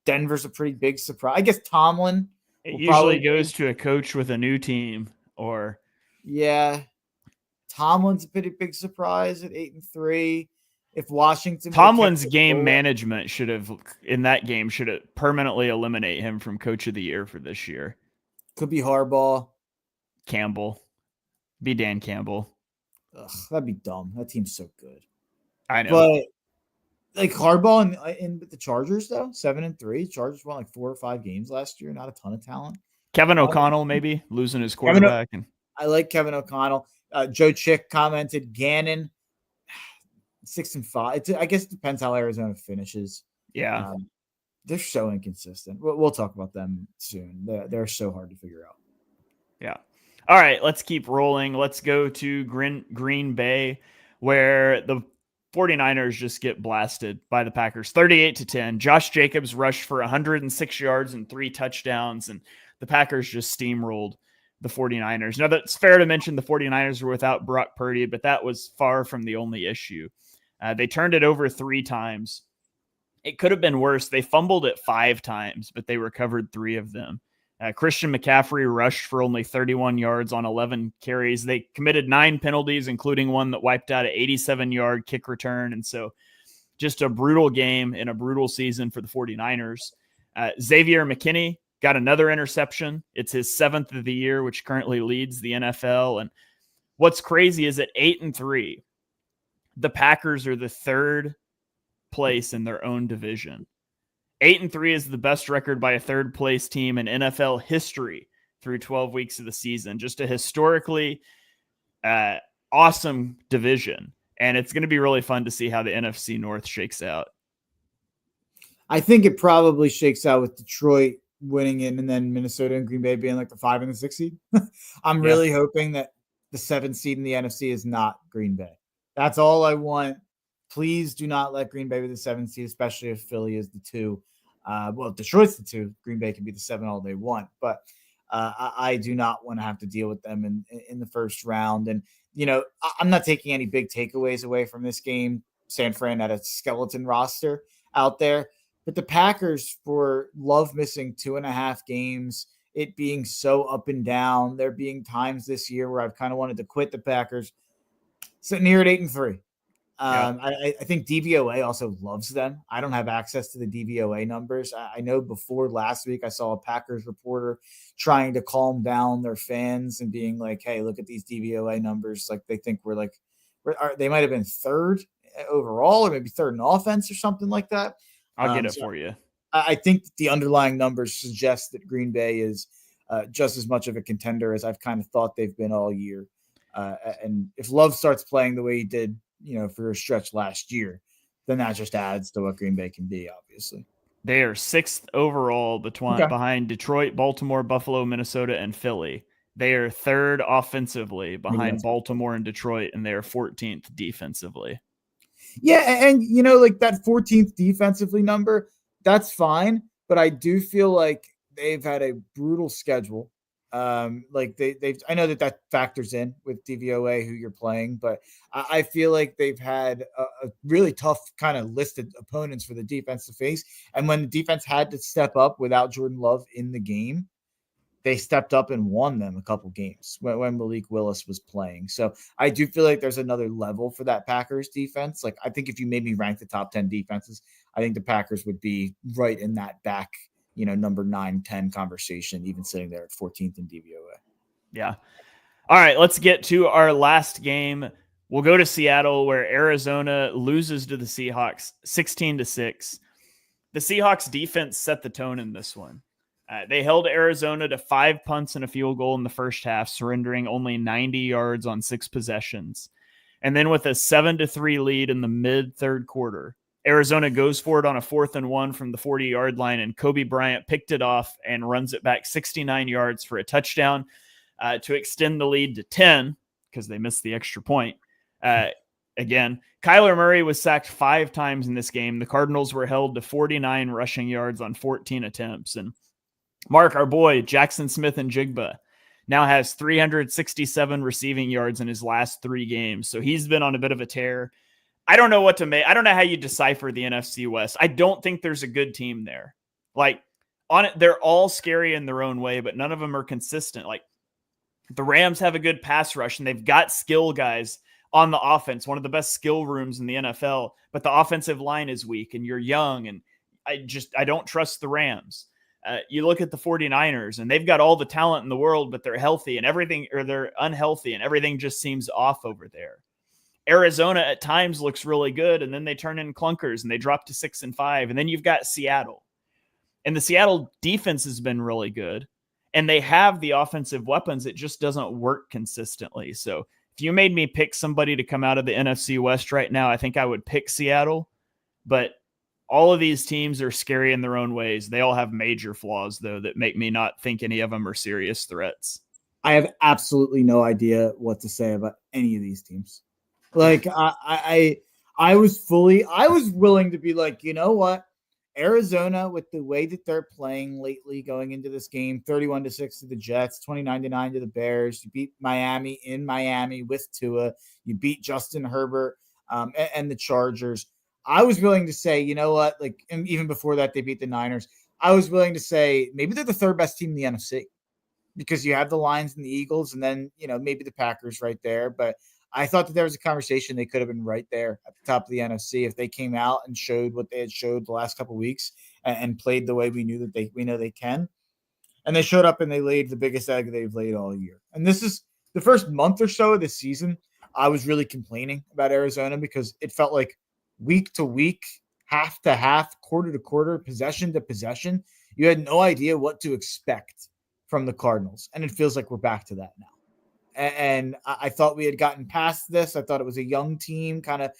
Speaker 2: Denver's a pretty big surprise. I guess Tomlin.
Speaker 1: It usually goes to a coach with a new team, or
Speaker 2: Tomlin's a pretty big surprise at 8-3. If Washington,
Speaker 1: Tomlin's game management should have permanently eliminate him from Coach of the Year for this year.
Speaker 2: Could be Harbaugh,
Speaker 1: Campbell, be Dan Campbell.
Speaker 2: Ugh, that'd be dumb. That team's so good.
Speaker 1: I know,
Speaker 2: but like Harbaugh in the Chargers though, 7-3. Chargers won like 4 or 5 games last year. Not a ton of talent.
Speaker 1: Kevin O'Connell maybe losing his quarterback.
Speaker 2: I like Kevin O'Connell. Joe Chick commented Gannon 6-5. I guess it depends how Arizona finishes.
Speaker 1: Yeah,
Speaker 2: they're so inconsistent. We'll talk about them soon. They're so hard to figure out.
Speaker 1: Yeah. All right, let's keep rolling. Let's go to Green Bay, where the 49ers just get blasted by the Packers 38-10. Josh Jacobs rushed for 106 yards and 3 touchdowns, and the Packers just steamrolled the 49ers. Now, that's fair to mention the 49ers were without Brock Purdy, but that was far from the only issue. They turned it over 3 times. It could have been worse. They fumbled it 5 times, but they recovered 3 of them. Christian McCaffrey rushed for only 31 yards on 11 carries. They committed 9 penalties, including one that wiped out an 87-yard kick return. And so just a brutal game in a brutal season for the 49ers. Xavier McKinney got another interception. It's his 7th of the year, which currently leads the NFL. And what's crazy is at 8-3, the Packers are the 3rd place in their own division. 8-3 is the best record by a 3rd place team in NFL history through 12 weeks of the season. Just a historically awesome division. And it's going to be really fun to see how the NFC North shakes out.
Speaker 2: I think it probably shakes out with Detroit winning it and then Minnesota and Green Bay being like the 5 and the 6 seed. I'm really hoping that the 7th seed in the NFC is not Green Bay. That's all I want please do not let Green Bay be the 7th seed, especially if Philly is the 2. Well, Detroit's the 2. Green Bay can be the 7 all they want, but I do not want to have to deal with them in the first round. And, I'm not taking any big takeaways away from this game. San Fran had a skeleton roster out there, but the Packers, for Love missing 2.5 games, it being so up and down, there being times this year where I've kind of wanted to quit the Packers, sitting here at 8-3. I think DVOA also loves them. I don't have access to the DVOA numbers. I know before last week, I saw a Packers reporter trying to calm down their fans and being like, hey, look at these DVOA numbers. Like they think they might have been 3rd overall or maybe 3rd in offense or something like that.
Speaker 1: I'll get it for you.
Speaker 2: I think the underlying numbers suggest that Green Bay is just as much of a contender as I've kind of thought they've been all year. And if Love starts playing the way he did, for a stretch last year, then that just adds to what Green Bay can be, obviously.
Speaker 1: They are 6th overall behind Detroit, Baltimore, Buffalo, Minnesota, and Philly. They are 3rd offensively behind Baltimore and Detroit, and they are 14th defensively.
Speaker 2: Yeah, and like that 14th defensively number, that's fine, but I do feel like they've had a brutal schedule. Like I know that factors in with DVOA who you're playing, but I feel like they've had a really tough kind of listed opponents for the defense to face. And when the defense had to step up without Jordan Love in the game, they stepped up and won them a couple games when Malik Willis was playing. So I do feel like there's another level for that Packers defense. Like I think if you made me rank the top 10 defenses, I think the Packers would be right in that back, number 9, 10 conversation, even sitting there at 14th in DVOA.
Speaker 1: Yeah. All right, let's get to our last game. We'll go to Seattle, where Arizona loses to the Seahawks 16-6. The Seahawks defense set the tone in this one. They held Arizona to 5 punts and a field goal in the first half, surrendering only 90 yards on 6 possessions. And then with a 7-3 lead in the mid-third quarter, Arizona goes for it on a 4th and 1 from the 40-yard line, and Kobe Bryant picked it off and runs it back 69 yards for a touchdown to extend the lead to 10 because they missed the extra point. Again, Kyler Murray was sacked 5 times in this game. The Cardinals were held to 49 rushing yards on 14 attempts. And Mark, our boy, Jackson Smith-Njigba, now has 367 receiving yards in his last 3 games. So he's been on a bit of a tear. I don't know what to make. I don't know how you decipher the NFC West. I don't think there's a good team there. Like on it, they're all scary in their own way, but none of them are consistent. Like the Rams have a good pass rush and they've got skill guys on the offense, one of the best skill rooms in the NFL, but the offensive line is weak and you're young. And I don't trust the Rams. You look at the 49ers and they've got all the talent in the world, but they're healthy and everything, or they're unhealthy and everything just seems off over there. Arizona at times looks really good, and then they turn in clunkers and they drop to 6-5. And then you've got Seattle, and the Seattle defense has been really good, and they have the offensive weapons. It just doesn't work consistently. So if you made me pick somebody to come out of the NFC West right now, I think I would pick Seattle, but all of these teams are scary in their own ways. They all have major flaws, though, that make me not think any of them are serious threats.
Speaker 2: I have absolutely no idea what to say about any of these teams. Like I was willing to be like, you know what? Arizona, with the way that they're playing lately going into this game, 31-6 to the Jets, 29-9 to the Bears. You beat Miami in Miami with Tua. You beat Justin Herbert and the Chargers. I was willing to say, you know what? Like, and even before that, they beat the Niners. I was willing to say maybe they're the 3rd best team in the NFC because you have the Lions and the Eagles, and then, maybe the Packers right there. But I thought that there was a conversation they could have been right there at the top of the NFC if they came out and showed what they had showed the last couple of weeks and played the way we know they can. And they showed up and they laid the biggest egg they've laid all year. And this is the first month or so of this season. I was really complaining about Arizona because it felt like week to week, half to half, quarter to quarter, possession to possession, you had no idea what to expect from the Cardinals. And it feels like we're back to that now. And I thought we had gotten past this. I thought it was a young team kind of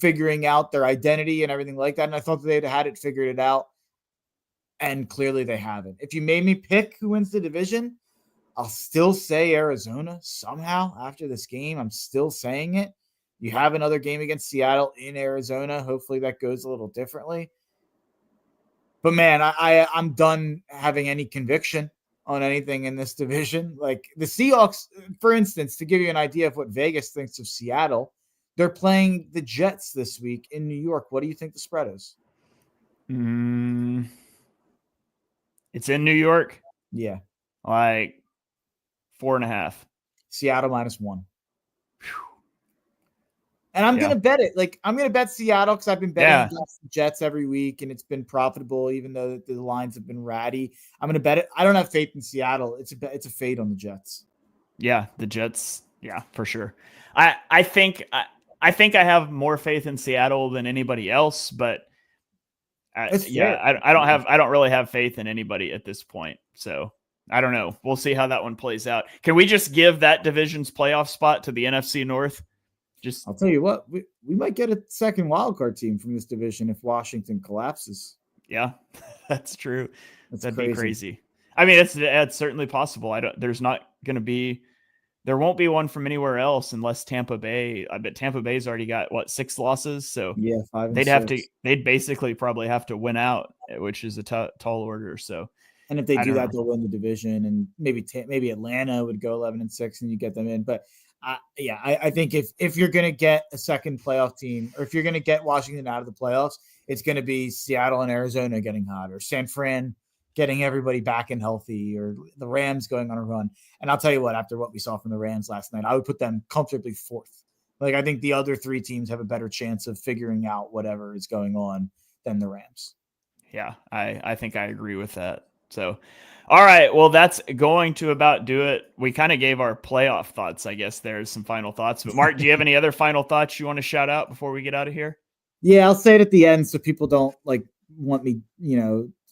Speaker 2: figuring out their identity and everything like that. And I thought that they'd had it figured out. And clearly they haven't. If you made me pick who wins the division, I'll still say Arizona somehow after this game. I'm still saying it. You have another game against Seattle in Arizona. Hopefully that goes a little differently. But man, I'm done having any conviction on anything in this division. Like the Seahawks, for instance, to give you an idea of what Vegas thinks of Seattle, they're playing the Jets this week in New York. What do you think the spread is?
Speaker 1: It's in New York.
Speaker 2: Yeah.
Speaker 1: Like 4.5.
Speaker 2: Seattle -1. And I'm going to bet it. Like, I'm going to bet Seattle because I've been betting against the Jets every week, and it's been profitable, even though the lines have been ratty. I'm going to bet it. I don't have faith in Seattle. It's a fade on the Jets.
Speaker 1: Yeah, the Jets. Yeah, for sure. I think I have more faith in Seattle than anybody else, but I don't really have faith in anybody at this point. So I don't know. We'll see how that one plays out. Can we just give that division's playoff spot to the NFC North?
Speaker 2: I'll tell you what, we might get a second wildcard team from this division if Washington collapses.
Speaker 1: Yeah, that's true. That'd be crazy. I mean, it's certainly possible. There won't be one from anywhere else unless Tampa Bay. I bet Tampa Bay's already got 6 losses. So
Speaker 2: yeah, 5 and
Speaker 1: they'd
Speaker 2: 6.
Speaker 1: have to. They'd basically probably have to win out, which is a tall order. So,
Speaker 2: and if they do that, they'll win the division, and maybe Atlanta would go 11-6, and you get them in. But I think if you're going to get a second playoff team, or if you're going to get Washington out of the playoffs, it's going to be Seattle and Arizona getting hot, or San Fran getting everybody back and healthy, or the Rams going on a run. And I'll tell you what, after what we saw from the Rams last night, I would put them comfortably 4th. Like, I think the other 3 teams have a better chance of figuring out whatever is going on than the Rams.
Speaker 1: Yeah, I think I agree with that. So, all right, well, that's going to about do it. We kind of gave our playoff thoughts, I guess. There's some final thoughts. But Mark, do you have any other final thoughts you want to shout out before we get out of here?
Speaker 2: Yeah, I'll say it at the end so people don't want me,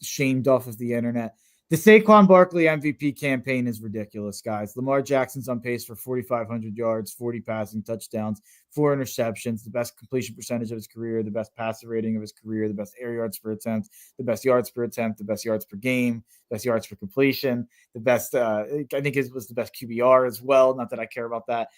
Speaker 2: shamed off of the internet. The Saquon Barkley MVP campaign is ridiculous, guys. Lamar Jackson's on pace for 4,500 yards, 40 passing touchdowns, 4 interceptions, the best completion percentage of his career, the best passer rating of his career, the best air yards per attempt, the best yards per attempt, the best yards per game, best yards per completion, the best, I think it was the best QBR as well. Not that I care about that.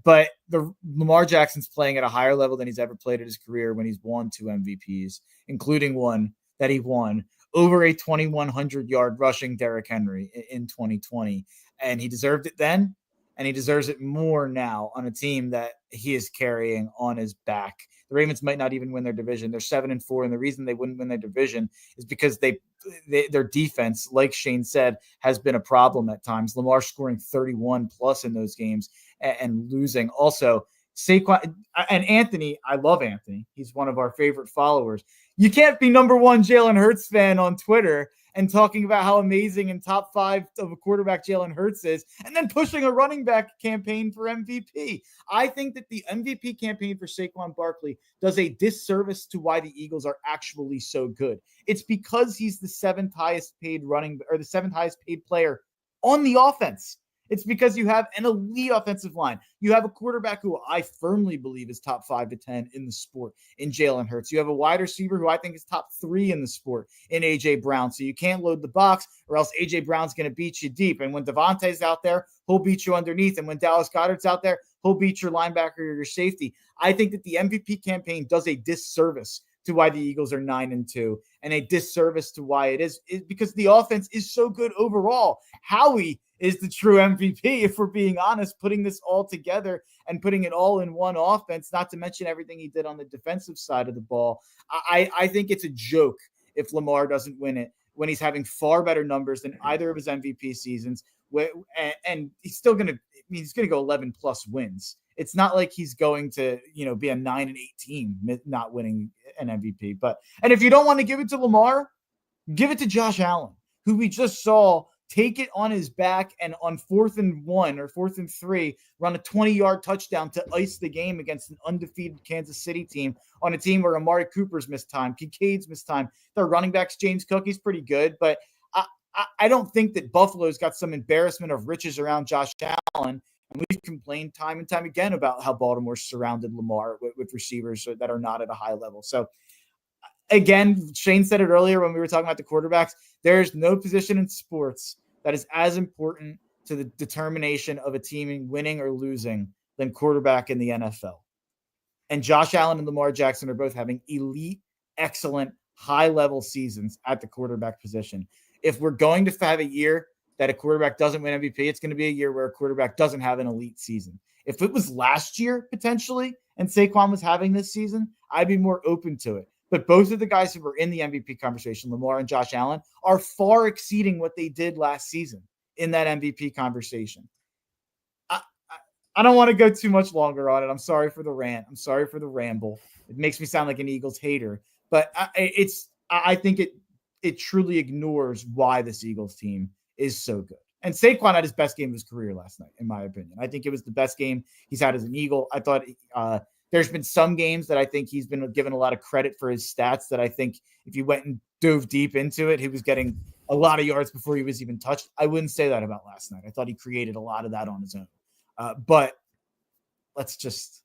Speaker 2: But the Lamar Jackson's playing at a higher level than he's ever played in his career when he's won 2 MVPs, including one that he won over a 2,100-yard rushing Derrick Henry in 2020. And he deserved it then, and he deserves it more now on a team that he is carrying on his back. The Ravens might not even win their division. They're 7-4, and the reason they wouldn't win their division is because their defense, like Shane said, has been a problem at times. Lamar scoring 31+ in those games and losing. Also, Saquon and Anthony, I love Anthony. He's one of our favorite followers. You can't be number 1 Jalen Hurts fan on Twitter and talking about how amazing and top 5 of a quarterback Jalen Hurts is, and then pushing a running back campaign for MVP. I think that the MVP campaign for Saquon Barkley does a disservice to why the Eagles are actually so good. It's because he's the 7th highest paid the 7th highest paid player on the offense. It's because you have an elite offensive line. You have a quarterback who I firmly believe is top 5 to 10 in the sport in Jalen Hurts. You have a wide receiver who I think is top 3 in the sport in A.J. Brown. So you can't load the box or else A.J. Brown's going to beat you deep. And when Devontae's out there, he'll beat you underneath. And when Dallas Goedert's out there, he'll beat your linebacker or your safety. I think that the MVP campaign does a disservice to why the Eagles are 9-2 and a disservice to why it is because the offense is so good overall. Howie is the true MVP, if we're being honest, putting this all together and putting it all in one offense, not to mention everything he did on the defensive side of the ball. I think it's a joke if Lamar doesn't win it when he's having far better numbers than either of his MVP seasons. And he's still going to go 11+ wins. It's not like he's going to, be a 9-8 team not winning an MVP. And if you don't want to give it to Lamar, give it to Josh Allen, who we just saw take it on his back and on 4th and 1 or 4th and 3, run a 20-yard touchdown to ice the game against an undefeated Kansas City team on a team where Amari Cooper's missed time, Kincaid's missed time. Their running backs, James Cook, he's pretty good, but I don't think that Buffalo's got some embarrassment of riches around Josh Allen. And we've complained time and time again about how Baltimore surrounded Lamar with receivers that are not at a high level. So, again, Shane said it earlier when we were talking about the quarterbacks. There's no position in sports that is as important to the determination of a team in winning or losing than quarterback in the NFL. And Josh Allen and Lamar Jackson are both having elite, excellent, high-level seasons at the quarterback position. If we're going to have a year that a quarterback doesn't win MVP, it's going to be a year where a quarterback doesn't have an elite season. If it was last year, potentially, and Saquon was having this season, I'd be more open to it. But both of the guys who were in the MVP conversation, Lamar and Josh Allen, are far exceeding what they did last season in that MVP conversation. I don't want to go too much longer on it. I'm sorry for the rant. I'm sorry for the ramble. It makes me sound like an Eagles hater, but I think it truly ignores why this Eagles team is so good. And Saquon had his best game of his career last night, in my opinion. I think it was the best game he's had as an Eagle. I thought there's been some games that I think he's been given a lot of credit for his stats that I think if you went and dove deep into it, he was getting a lot of yards before he was even touched. I wouldn't say that about last night. I thought he created a lot of that on his own. But let's just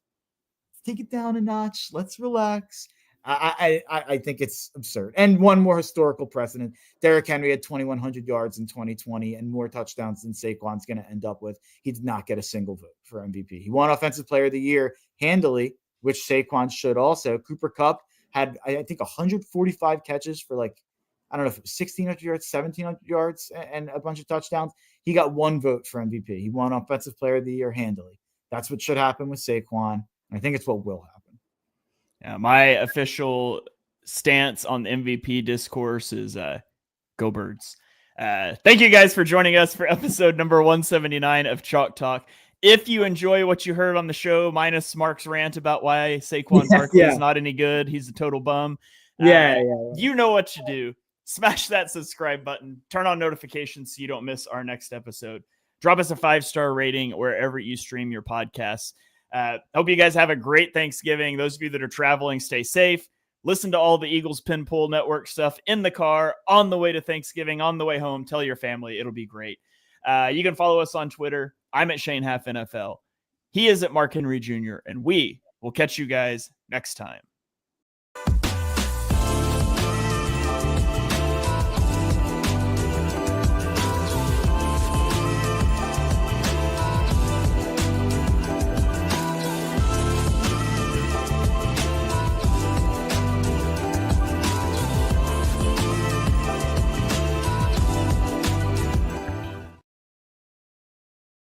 Speaker 2: take it down a notch. Let's relax. I think it's absurd. And one more historical precedent. Derrick Henry had 2,100 yards in 2020 and more touchdowns than Saquon's going to end up with. He did not get a single vote for MVP. He won Offensive Player of the Year handily, which Saquon should also. Cooper Kupp had, I think, 145 catches for I don't know if it was 1,600 yards, 1,700 yards, and a bunch of touchdowns. He got one vote for MVP. He won Offensive Player of the Year handily. That's what should happen with Saquon. I think it's what will happen.
Speaker 1: Yeah, my official stance on the MVP discourse is go Birds. Thank you guys for joining us for episode number 179 of Chalk Talk. If you enjoy what you heard on the show, minus Mark's rant about why Saquon Barkley is not any good, he's a total bum. You know what to do. Smash that subscribe button. Turn on notifications so you don't miss our next episode. Drop us a 5-star rating wherever you stream your podcasts. Hope you guys have a great Thanksgiving. Those of you that are traveling, stay safe. Listen to all the Eagles Pin Pull Network stuff in the car, on the way to Thanksgiving, on the way home. Tell your family. It'll be great. You can follow us on Twitter. I'm at Shane Half NFL. He is at Mark Henry Jr. And we will catch you guys next time.